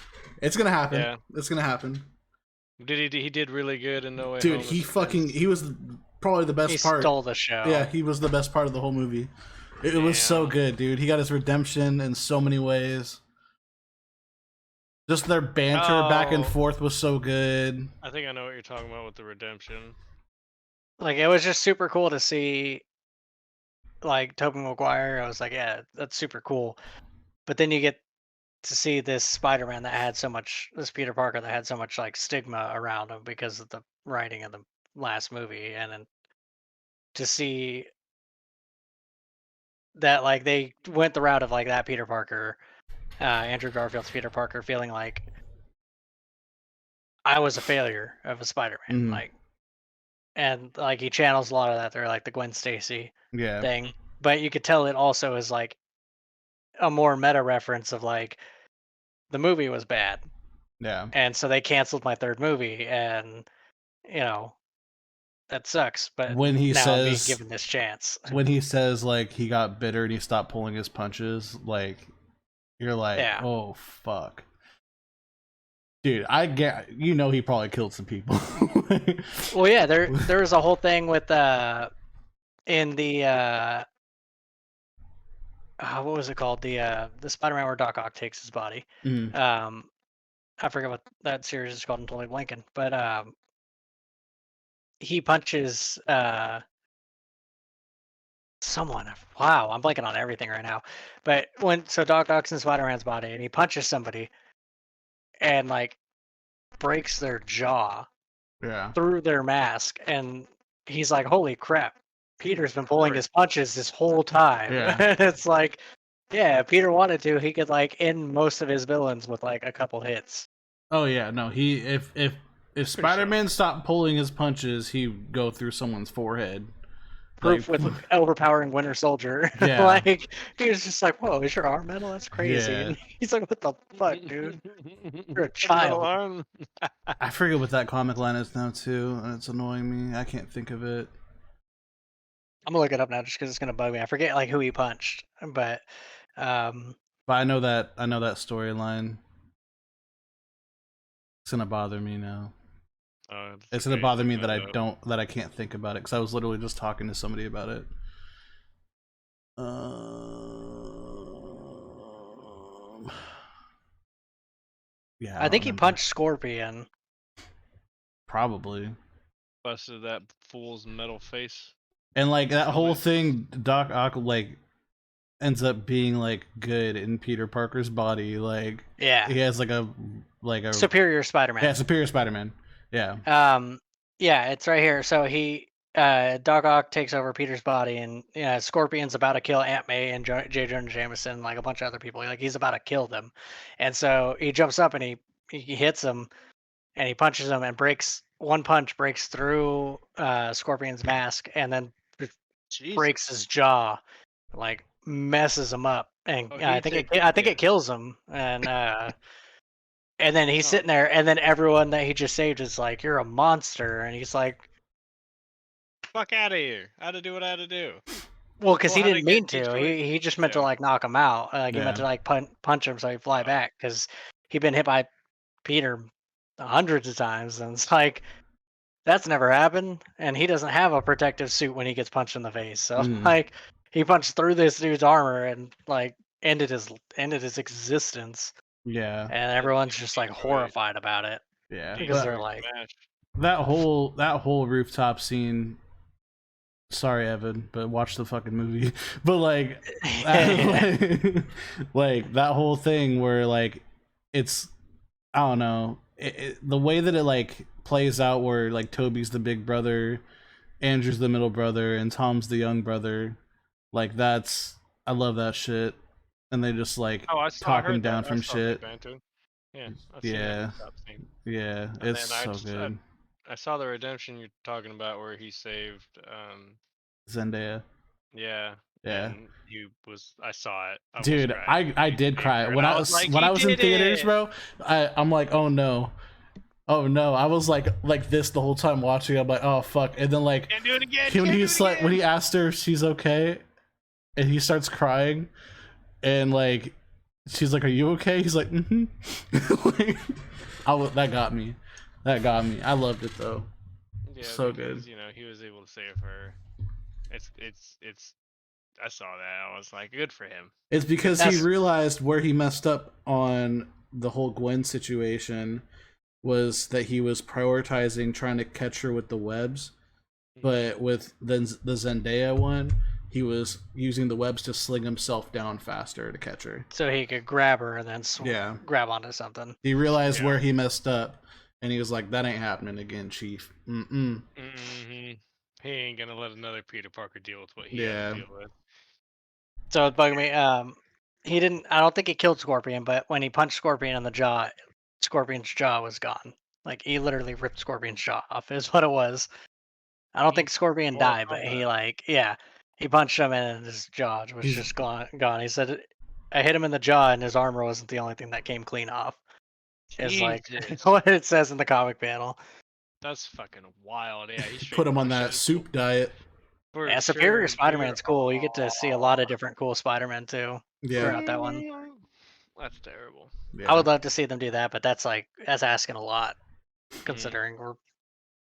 It's gonna happen. Yeah. It's gonna happen. He did really good in No Way Dude, Home. he was probably the best part. He stole the show. Yeah, he was the best part of the whole movie. It was so good, dude. He got his redemption in so many ways. Just their banter back and forth was so good. I think I know what you're talking about with the redemption. Like, it was just super cool to see, like, Tobey Maguire. I was like, yeah, that's super cool. But then you get to see this Spider-Man that had so much, this Peter Parker that had so much like stigma around him because of the writing of the last movie, and then to see that like they went the route of like that Peter Parker, Andrew Garfield's Peter Parker, feeling like I was a failure of a Spider-Man, like, and like he channels a lot of that through like the Gwen Stacy thing, but you could tell it also is like a more meta reference of like the movie was bad, and so they canceled my third movie, and you know that sucks. But when he now I'm being says, given this chance. when he says like he got bitter and he stopped pulling his punches, like you're like, oh fuck. Dude, I get, he probably killed some people. Well, yeah, there was a whole thing with in the what was it called, the Spider-Man where Doc Ock takes his body. I forget what that series is called. I'm totally blanking, but he punches someone. Wow, I'm blanking on everything right now. But so Doc Ock's in Spider-Man's body and he punches somebody and like breaks their jaw through their mask, and he's like, holy crap, Peter's been pulling his punches this whole time. It's like, yeah, Peter wanted to, he could like end most of his villains with like a couple hits. Oh yeah, no, if Spider-Man stopped pulling his punches, he'd go through someone's forehead. Proof with overpowering Winter Soldier. Yeah. Like, he was just like, whoa, is your arm metal? That's crazy. Yeah. And he's like, what the fuck, dude? You're a child. I forget what that comic line is now too, and it's annoying me. I can't think of it. I'm gonna look it up now just because it's gonna bug me. I forget like who he punched, but I know that storyline. It's gonna bother me now. It's gonna bother me that I can't think about it, because I was literally just talking to somebody about it. Yeah, I think he punched Scorpion. Probably. Busted that fool's metal face. And like that whole thing, Doc Ock like ends up being like good in Peter Parker's body. Like, yeah, he has like a superior Spider-Man. Yeah, superior Spider-Man. Yeah. Yeah, it's right here. So Doc Ock takes over Peter's body, and Scorpion's about to kill Aunt May and J. Jonah Jameson, like a bunch of other people. Like, he's about to kill them, and so he jumps up and he hits him, and he punches him, and one punch breaks through Scorpion's mask, and then Jesus. breaks his jaw, like messes him up, and Oh, I he think takes I think yeah. it kills him, and then he's Oh. sitting there, and then everyone that he just saved is like, "You're a monster," and he's like, Fuck out of here! I had to do what I had to do. "Well, because Well, he how'd it didn't get mean to. destroyed? He just meant to Yeah. like knock him out. Like he meant Yeah. to like punch him so he'd fly Oh. back because he'd been hit by Peter hundreds of times, and it's like that's never happened. And he doesn't have a protective suit when he gets punched in the face. So Mm. like he punched through this dude's armor and like ended his existence. Yeah. And And everyone's he just like destroyed- horrified about it Yeah. because But they're like, Smash. that whole rooftop scene. Sorry, Evan, but watch the fucking movie. But like, like that whole thing where like it's, I don't know, the way that it like plays out, where like Toby's the big brother, Andrew's the middle brother, and Tom's the young brother. Like I love that shit. And they just like Oh, I talking heard down that. from I saw Big shit. Bang too. Yeah, I've seen that Yeah, rooftop scene. yeah, And it's then so good. I saw the redemption you're talking about where he saved Zendaya. yeah. Yeah. And I saw it. I almost Dude, cried. I did Saved cry her, when and I was like, when "He I was in did theaters, it!" bro. I'm like, oh no, I was like this the whole time watching. I'm like, oh fuck, and then like Can't do it again. when Can't do he's it like when he again. asked her if she's okay, and he starts crying, and like she's like, are you okay? He's like, mm-hmm. Like, that got me. I loved it though. Yeah, So because, good. you know, he was able to save her. It's. I saw that. I was like, good for him. It's because he That's- realized where he messed up on the whole Gwen situation was that he was prioritizing trying to catch her with the webs, but with the Zendaya one, he was using the webs to sling himself down faster to catch her. so he could grab her and then Yeah. grab onto something. He realized Yeah. where he messed up, and he was like, "That ain't happening again, Chief." Mm-mm. Mm-hmm. He ain't gonna let another Peter Parker deal with what he Yeah. had to deal with. So it bugged me. He didn't. I don't think he killed Scorpion, but when he punched Scorpion in the jaw, Scorpion's jaw was gone. Like he literally ripped Scorpion's jaw off. Is what it was. I don't think Scorpion Mortal died, but he Kombat. he punched him and his jaw was He's- just gone. He said, "I hit him in the jaw, and his armor wasn't the only thing that came clean off." Is like Jesus. what it says in the comic panel. That's fucking wild. Yeah, he Put him on straight that punched soup diet. for Yeah, sure, Superior dude. Spider-Man's cool. You get to see a lot of different cool Spider-Man too Yeah. throughout that one. That's terrible. Yeah. I would love to see them do that, but that's asking a lot, Mm-hmm. considering we're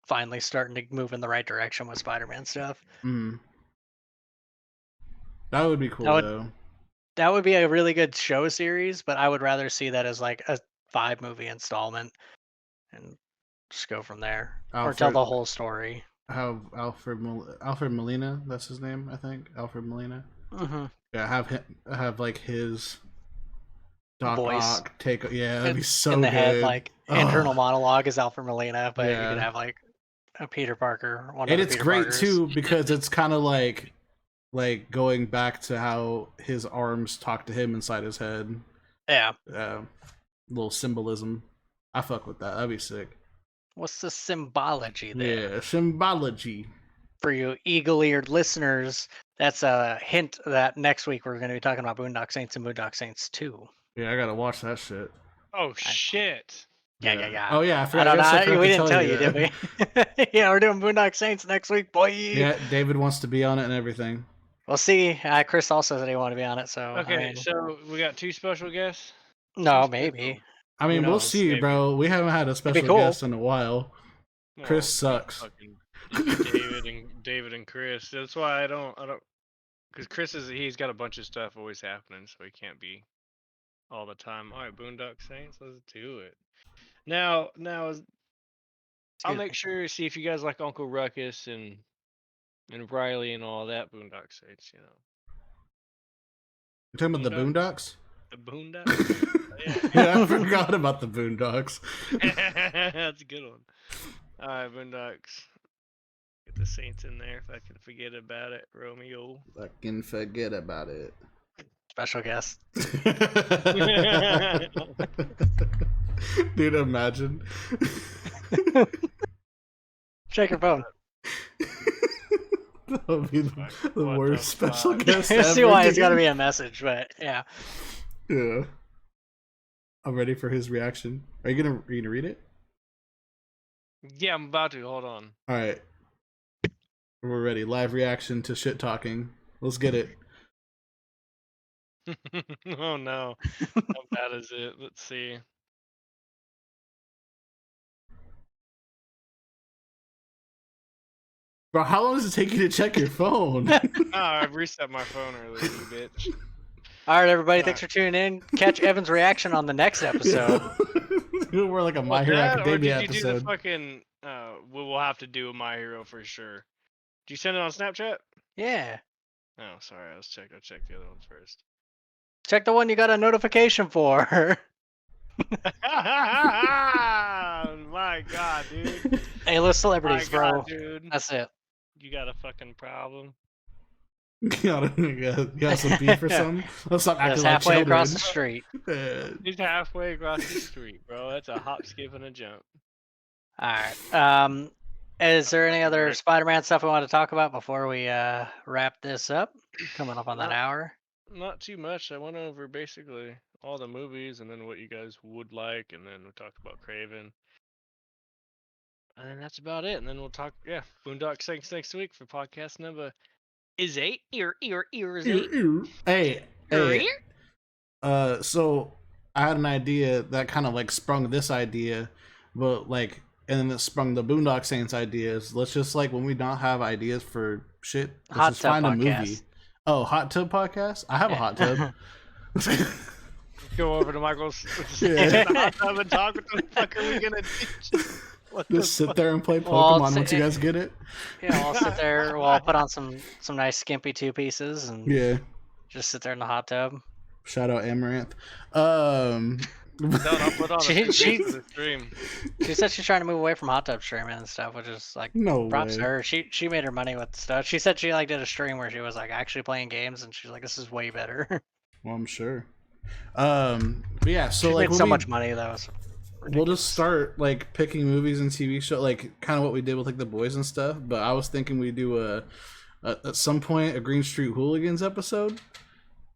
finally starting to move in the right direction with Spider-Man stuff. Mm. That would be cool That would- though. That would be a really good show series, but I would rather see that as like a 5-movie installment and just go from there, or tell Alfred- the whole story. How Alfred Molina, that's his name, I think. Alfred Molina. Mm-hmm. Yeah, have like his Doc Voice. Ock take. Yeah, that'd be so in the good. head, like internal Ugh. monologue is Alfred Molina, but you Yeah. could have like a Peter Parker. One of And the it's Peter great Parkers. too because it's kind of like going back to how his arms talk to him inside his head. Yeah. Little symbolism. I fuck with that. That'd be sick. What's the symbology there? Yeah, symbology. For you eagle-eared listeners, that's a hint that next week we're going to be talking about Boondock Saints and Boondock Saints 2. Yeah, I gotta watch that shit. Oh shit! Yeah. Oh yeah, I I forgot. don't I guess I know. forgot We to didn't tell you, that. did we? Yeah, we're doing Boondock Saints next week, boy. Yeah, David wants to be on it and everything. We'll see. Chris also said he wanted to be on it, so Okay, I mean, so we got 2 special guests. no, Who's maybe. I mean, Who we'll knows? see, Maybe. bro. We haven't had a special cool. guest in a while. Chris Well, sucks. fucking David and Chris. That's why I don't because Chris he's got a bunch of stuff always happening, so he can't be all the time. All right, Boondock Saints, let's do it. Now I'll Excuse make sure to see if you guys like Uncle Ruckus and Riley and all that Boondock Saints. You know, You talking about the Boondocks? Boondocks? the Boondocks. Yeah, I forgot about the Boondocks. That's a good one. All right, Boondocks. Get the Saints in there if I can forget about it, Romeo. Fucking forget about it. Special guest. Dude, imagine. Check your phone. That would be the What worst the special fuck? guest I ever. see why it's got to dude. be a message, but yeah. Yeah. I'm ready for his reaction. Are you gonna read it? Yeah, I'm about to. Hold on. All right. We're ready. Live reaction to shit talking. Let's get it. Oh no. How bad is it? Let's see. Bro, how long does it take you to check your phone? Oh, I reset my phone earlier, you bitch. All right, everybody, thanks for tuning in. Catch Evan's reaction on the next episode. We're like a My Well, Hero that, or Academia did you do the episode. fucking? We'll have to do a My Hero for sure. Did you send it on Snapchat? Yeah. Oh, sorry. I checked the other one first. Check the one you got a notification for. My God, dude. A-list My celebrities, bro. God, dude. That's it. You got a fucking problem. you got some beef or something? Let's stop acting Just like halfway children. across the street. He's halfway across the street, bro. That's a hop, skip, and a jump. All right. Is there any other Spider-Man stuff we want to talk about before we wrap this up? Coming up on that hour. Not too much. I went over basically all the movies and then what you guys would like, and then we talked about Craven. And then that's about it. And then we'll talk, Boondock Saints next week for podcast number is 8. Is 8. Hey. So I had an idea that kind of like sprung this idea, but like, and then it sprung the Boondock Saints ideas. Let's just like when we don't have ideas for shit, let's Hot just tub find a podcast. movie. Oh, hot tub podcast? I have a hot tub. Go over to Michael's Yeah. hot tub and talk. What the fuck are we gonna teach? What the Just sit fuck? there and play Well, Pokemon once you guys get it. Yeah, we'll sit there. We'll put on some nice skimpy two pieces and Yeah. just sit there in the hot tub. Shout out Amaranth. No, I'll put on She- a she- for the stream. She said she's trying to move away from hot tub streaming and stuff, which is like No props way. to her. She made her money with stuff. She said she like did a stream where she was like actually playing games, and she's like, "This is way better." Well, I'm sure. But yeah, so She like made so much money though. It's we'll ridiculous. just start like picking movies and TV show, like kind of what we did with like The Boys and stuff. But I was thinking we do at some point a Green Street Hooligans episode,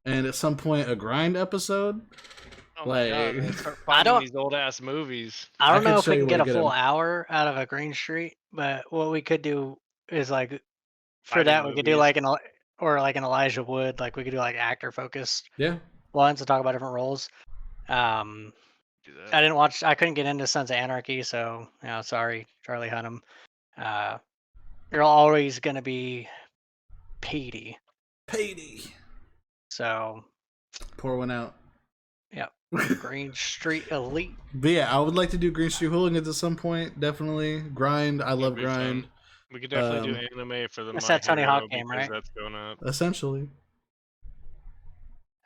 and at some point a Grind episode. Oh my God, Like- man, start I finding don't- these old ass movies. I don't I know could if show we you can where get to a get full 'em. hour out of a Green Street, but what we could do is like for Fighting that we could do movies. like like an Elijah Wood, like we could do like actor focused Yeah, ones to talk about different roles. Do that. I couldn't get into Sons of Anarchy, so sorry, Charlie Hunnam. You're always gonna be Petey. Payday. So Pour one out. Green Street Elite. But yeah, I would like to do Green Street Hooligans at some point. Definitely Grind. I love be fun. Grind. We could definitely do Um, anime for the That's My that Tony Hero Hawk game, because right? That's going up. Essentially.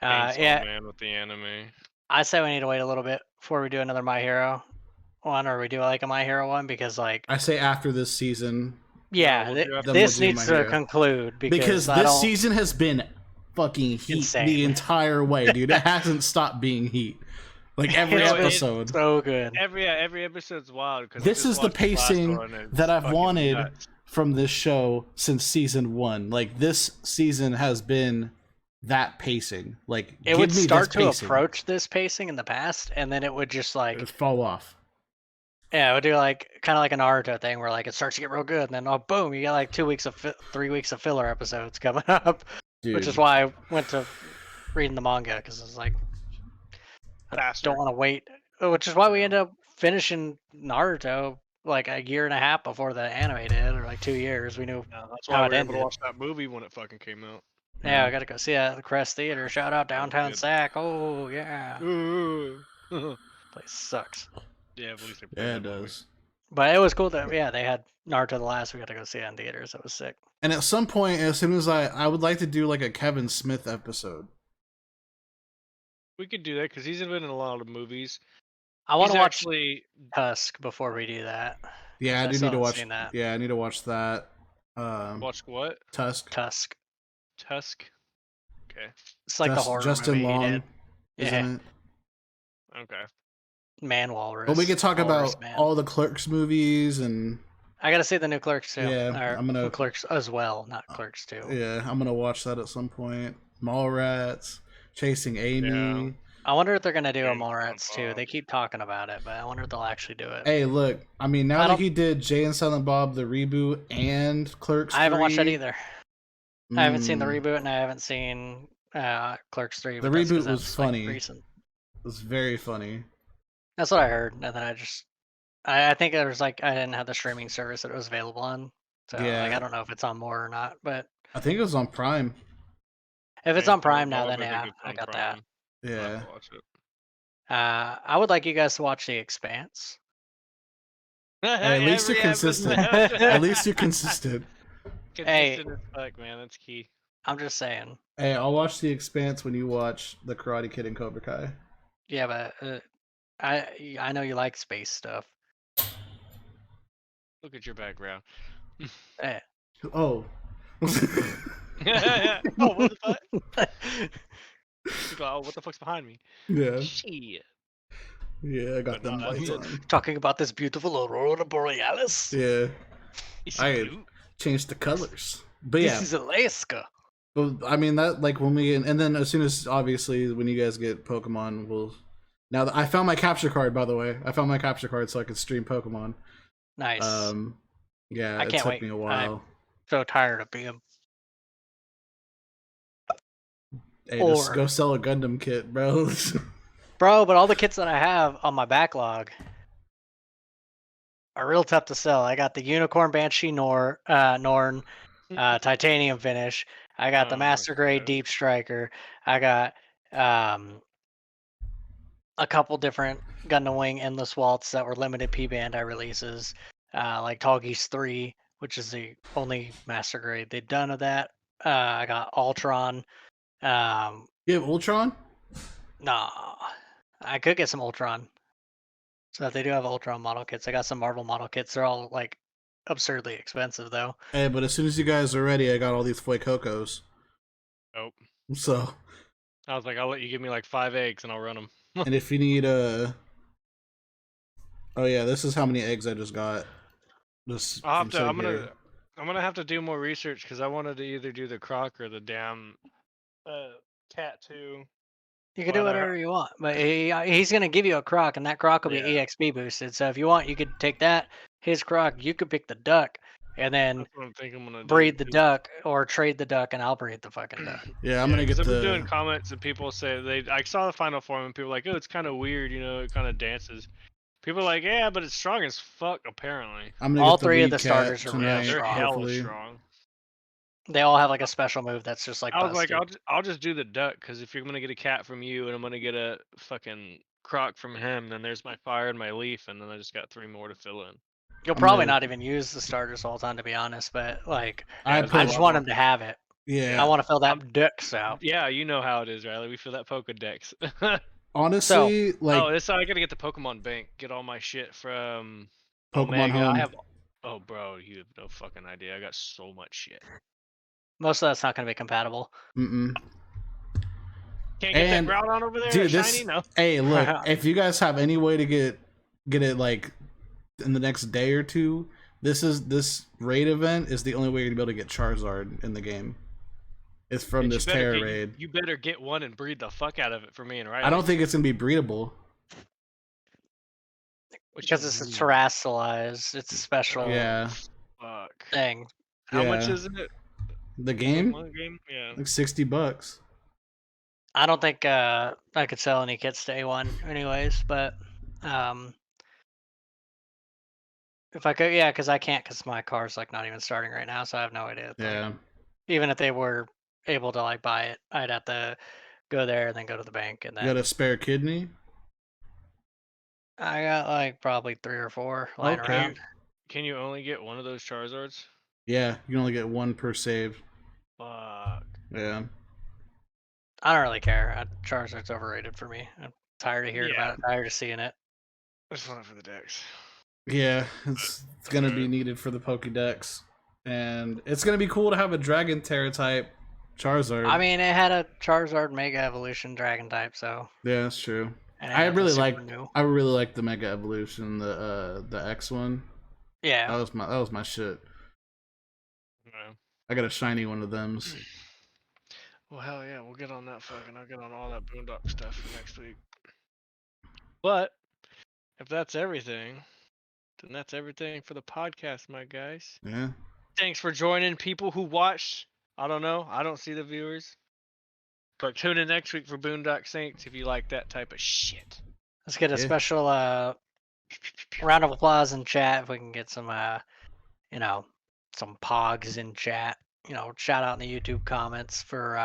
Chainsaw Yeah, Man with the anime. I say we need to wait a little bit before we do another My Hero one, or we do like a My Hero one, because like I say after this season, yeah, we'll do after this we'll do needs My to Hero. conclude because I this don't- season has been fucking heat Insane. the entire way, dude. It hasn't stopped being heat. Like every It's been episode. so good. Every episode's wild. Cause This is the pacing that I've wanted from this show since season 1. Like this season has been that pacing. Like It give would me start this to pacing. approach this pacing in the past, and then it would just like It'd fall off. yeah, it would do like kind of like a Naruto thing where like it starts to get real good, and then boom, you got like 3 weeks of filler episodes coming up, Dude. which is why I went to reading the manga, because it's like I Faster. don't want to wait. Which is why we ended up finishing Naruto like a year and a half before the anime did, or like 2 years. We knew. Yeah, that's how why it we were able to ended. watch that movie when it fucking came out. Yeah, I gotta go see it at the Crest Theater. Shout out downtown good. Sac. Oh yeah, yeah, place sucks. at least they put Yeah, that it movie. does. But it was cool that they had Naruto the Last. We got to go see it in theaters. It was sick. And at some point, as soon as I would like to do like a Kevin Smith episode. We could do that because he's been in a lot of movies. I want to He's watch actually Tusk before we do that. Yeah, I I do still need to haven't watch seen that. Yeah, I need to watch that. watch what? Tusk. Tusk. Tusk. Okay. It's like the horror Justin movie he Long, did. isn't Yeah, it? Okay. Man Walrus. But we could talk Walrus about Man. all the Clerks movies and I gotta see the new Clerks too. Yeah, Or I'm gonna. Clerks as well, not Clerks 2. Yeah, I'm gonna watch that at some point. Mallrats, Chasing Yeah. Amy. I wonder if they're gonna do a And Mallrats too. Bob. They keep talking about it, but I wonder if they'll actually do it. Hey, look. I mean, now I that don't- he did Jay and Silent Bob the reboot and Clerks, I haven't watched that 3, either. I haven't seen the mm, reboot, and I haven't seen Clerks 3. The But that's 'cause reboot was that's, funny. recent. It was very funny. That's what I heard, and then I think there was I didn't have the streaming service that it was available on, so Yeah. I don't know if it's on more or not. But I think it was on Prime. if it's And on Prime now, Bob, then I think yeah, it's I on got Prime. I'll Yeah. have to watch it. that. I would like you guys to watch The Expanse. At least you're Every consistent. episode. At least you're consistent. Consistent as fuck, man. That's key. I'm just saying. Hey, I'll watch The Expanse when you watch The Karate Kid and Cobra Kai. Yeah, but I know you like space stuff. Look at your background. Eh. Oh. Oh, what the fuck? Oh, what the fuck's behind me? Yeah. Shit. Yeah, I got But them no, lights that's- on. Talking about this beautiful aurora borealis. Yeah. It's I blue. changed the colors. But yeah. This is Alaska. But I mean that like when we and then as soon as obviously when you guys get Pokemon, we'll now I found my capture card, by the way. I found my capture card so I could stream Pokemon. Nice. Yeah, I it can't took wait. me a while. So tired of being. Hey, just Or- go sell a Gundam kit, bro. Bro, but all the kits that I have on my backlog are real tough to sell. I got the Unicorn Banshee Norn, Titanium finish. I got the Oh, Master Grade okay. Deep Striker. I got a couple different Gundam Wing Endless Waltz that were limited P-Bandai releases, like Tallgeese 3, which is the only Master Grade they've done of that. I got Ultron. You have Ultron? Nah, I could get some Ultron. So they do have Ultron model kits. I got some Marvel model kits. They're all like absurdly expensive though. Hey, but as soon as you guys are ready, I got all these Fuecocos. Oh. So, I was like, I'll let you give me like 5 eggs and I'll run them. and if you need oh yeah, this is how many eggs I just got. Just I'll have from to. sitting I'm here. gonna have to do more research because I wanted to either do the croc or the damn cat too. You can do But, whatever you want, but he's gonna give you a croc, and that croc will be Yeah. EXP boosted. So if you want, you could take that his croc. You could pick the duck, and then That's what I'm thinking I'm gonna do. breed the too. duck, or trade the duck, and I'll breed the fucking duck. Yeah, I'm gonna 'cause get I've been the. doing comments and people say I saw the final form and people were like, oh, it's kind of weird, you know, it kind of dances. People are like, yeah, but it's strong as fuck apparently. I'm gonna All get the three of Wii the Cat starters are real Yeah, tonight, they're strong. hella hopefully. strong. They all have like a special move that's just like I was like, busted. I'll just do the duck because if you're gonna get a cat from you and I'm gonna get a fucking croc from him, then there's my fire and my leaf, and then I just got 3 more to fill in. You'll I'm probably gonna- not even use the starters all the time, to be honest. But like, I Yeah, put- I just want him to have it. Yeah, I want to fill that ducks out. Yeah, you know how it is, Riley. We fill that Pokedex. honestly, like oh, this I gotta get the Pokemon Bank. Get all my shit from Pokemon Omega. Home. I have. Oh, bro, you have no fucking idea. I got so much shit. Most of that's not going to be compatible. Mm-mm. Can't get And, that Groudon over there. dude, Shiny? this. No. Hey, look, if you guys have any way to get it like in the next day or two, this raid event is the only way you're gonna be able to get Charizard in the game. It's from And this you better Terra get- raid. You better get one and breed the fuck out of it for me and Riley. I don't think it's gonna be breedable. Which Because is it's weird. terrestrialized. It's a special Yeah, Fuck. thing. How much Yeah. is it? the game One game? Yeah. like $60. I don't think I could sell any kits to A1 anyways, but if I could, yeah, because I can't, because my car's like not even starting right now, so I have no idea. Like, Yeah, even if they were able to like buy it, I'd have to go there and then go to the bank, and you got then a spare kidney? I got like probably 3 or 4 lying Okay. around. Can you only get one of those Charizards? Yeah, you can only get one per save. Fuck. Yeah, I don't really care. Charizard's overrated for me. I'm tired of hearing Yeah. about it. Tired of seeing it. I just want it for the Dex. yeah, it's gonna be needed for the Pokédex, and it's gonna be cool to have a Dragon Terra type Charizard. I mean, it had a Charizard Mega Evolution Dragon type, so. yeah, that's true. And it I had the really super like new. I really like the Mega Evolution, the X one. Yeah. That was my shit. No. I got a shiny one of them. Well, hell yeah, we'll get on that fucking. I'll get on all that Boondock stuff for next week. But if that's everything, then that's everything for the podcast, my guys. Yeah. Thanks for joining, people who watched. I don't know. I don't see the viewers. But tune in next week for Boondock Saints if you like that type of shit. Let's get a Yeah. special round of applause in chat if we can get some some pogs in chat. Shout out in the YouTube comments for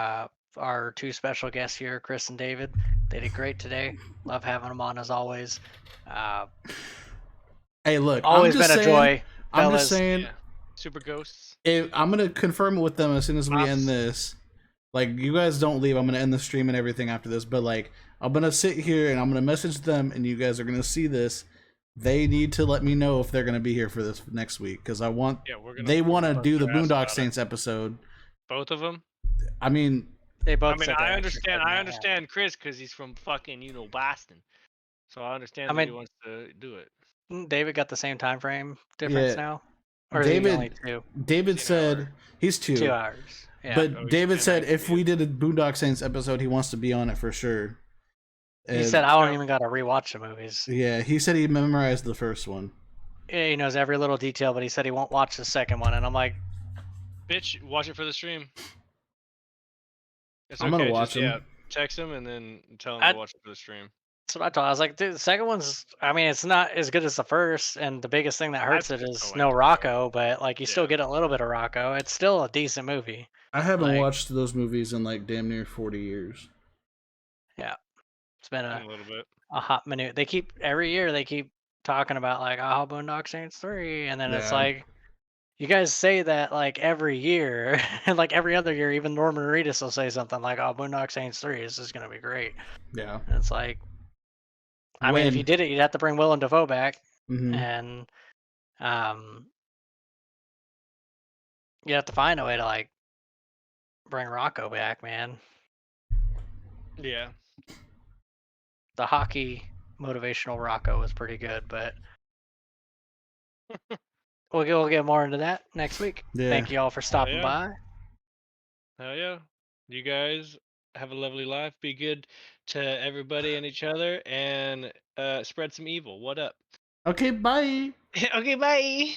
our two special guests here, Chris and David. They did great today. Love having them on as always. Hey, look, Always been a joy, I'm just fellas. saying. Yeah. Super Ghosts. I'm gonna confirm it with them as soon as we Pops. end this. Like, you guys don't leave. I'm gonna end the stream and everything after this. But like, I'm gonna sit here and I'm gonna message them, and you guys are gonna see this. They need to let me know if they're gonna be here for this next week because I want. Yeah, They want to do the your ass Boondock about it. Saints episode. Both of them. I mean, They both. I mean, said they're I interested understand. in I that, understand Chris because he's from fucking Boston. So I understand I that he mean- wants to do it. yeah. David got the same time frame difference Yeah. now, or is he only David. two? David He's an said hour. he's 2. 2 hours. Yeah. But Oh, he's David been said nice if to we you. did a Boondock Saints episode, he wants to be on it for sure. he And- said I don't Yeah. even got to rewatch the movies. Yeah, he said he memorized the first one. Yeah, he knows every little detail, but he said he won't watch the second one, and I'm like, Bitch, watch it for the stream. It's I'm gonna okay, watch just, him. Yeah, text him and then tell him I- to watch it for the stream. that's what I told. I was like, dude, the second one's. I mean, it's not as good as the first, and the biggest thing that hurts it just is don't no like the Rocco, but like you still Yeah. get a little bit of Rocco. It's still a decent movie. I haven't Like- watched those movies in like damn near 40 years. It's been A little bit. a hot minute. They keep every year they keep talking about like Boondock Saints 3, and then it's Yeah. like you guys say that like every year, and like every other year, even Norman Reedus will say something like, "Oh, Boondock Saints 3, this is gonna be great." Yeah. And it's like, I mean, if you did it, you'd have to bring Willem Dafoe back, Mhm. and you have to find a way to like bring Rocco back, man. Yeah. The hockey motivational Rocco was pretty good, but we'll get more into that next week. Yeah. Thank you all for stopping yeah. by. Hell yeah. You guys have a lovely life. Be good to everybody and each other, and spread some evil. What up? Okay, bye. Okay, bye.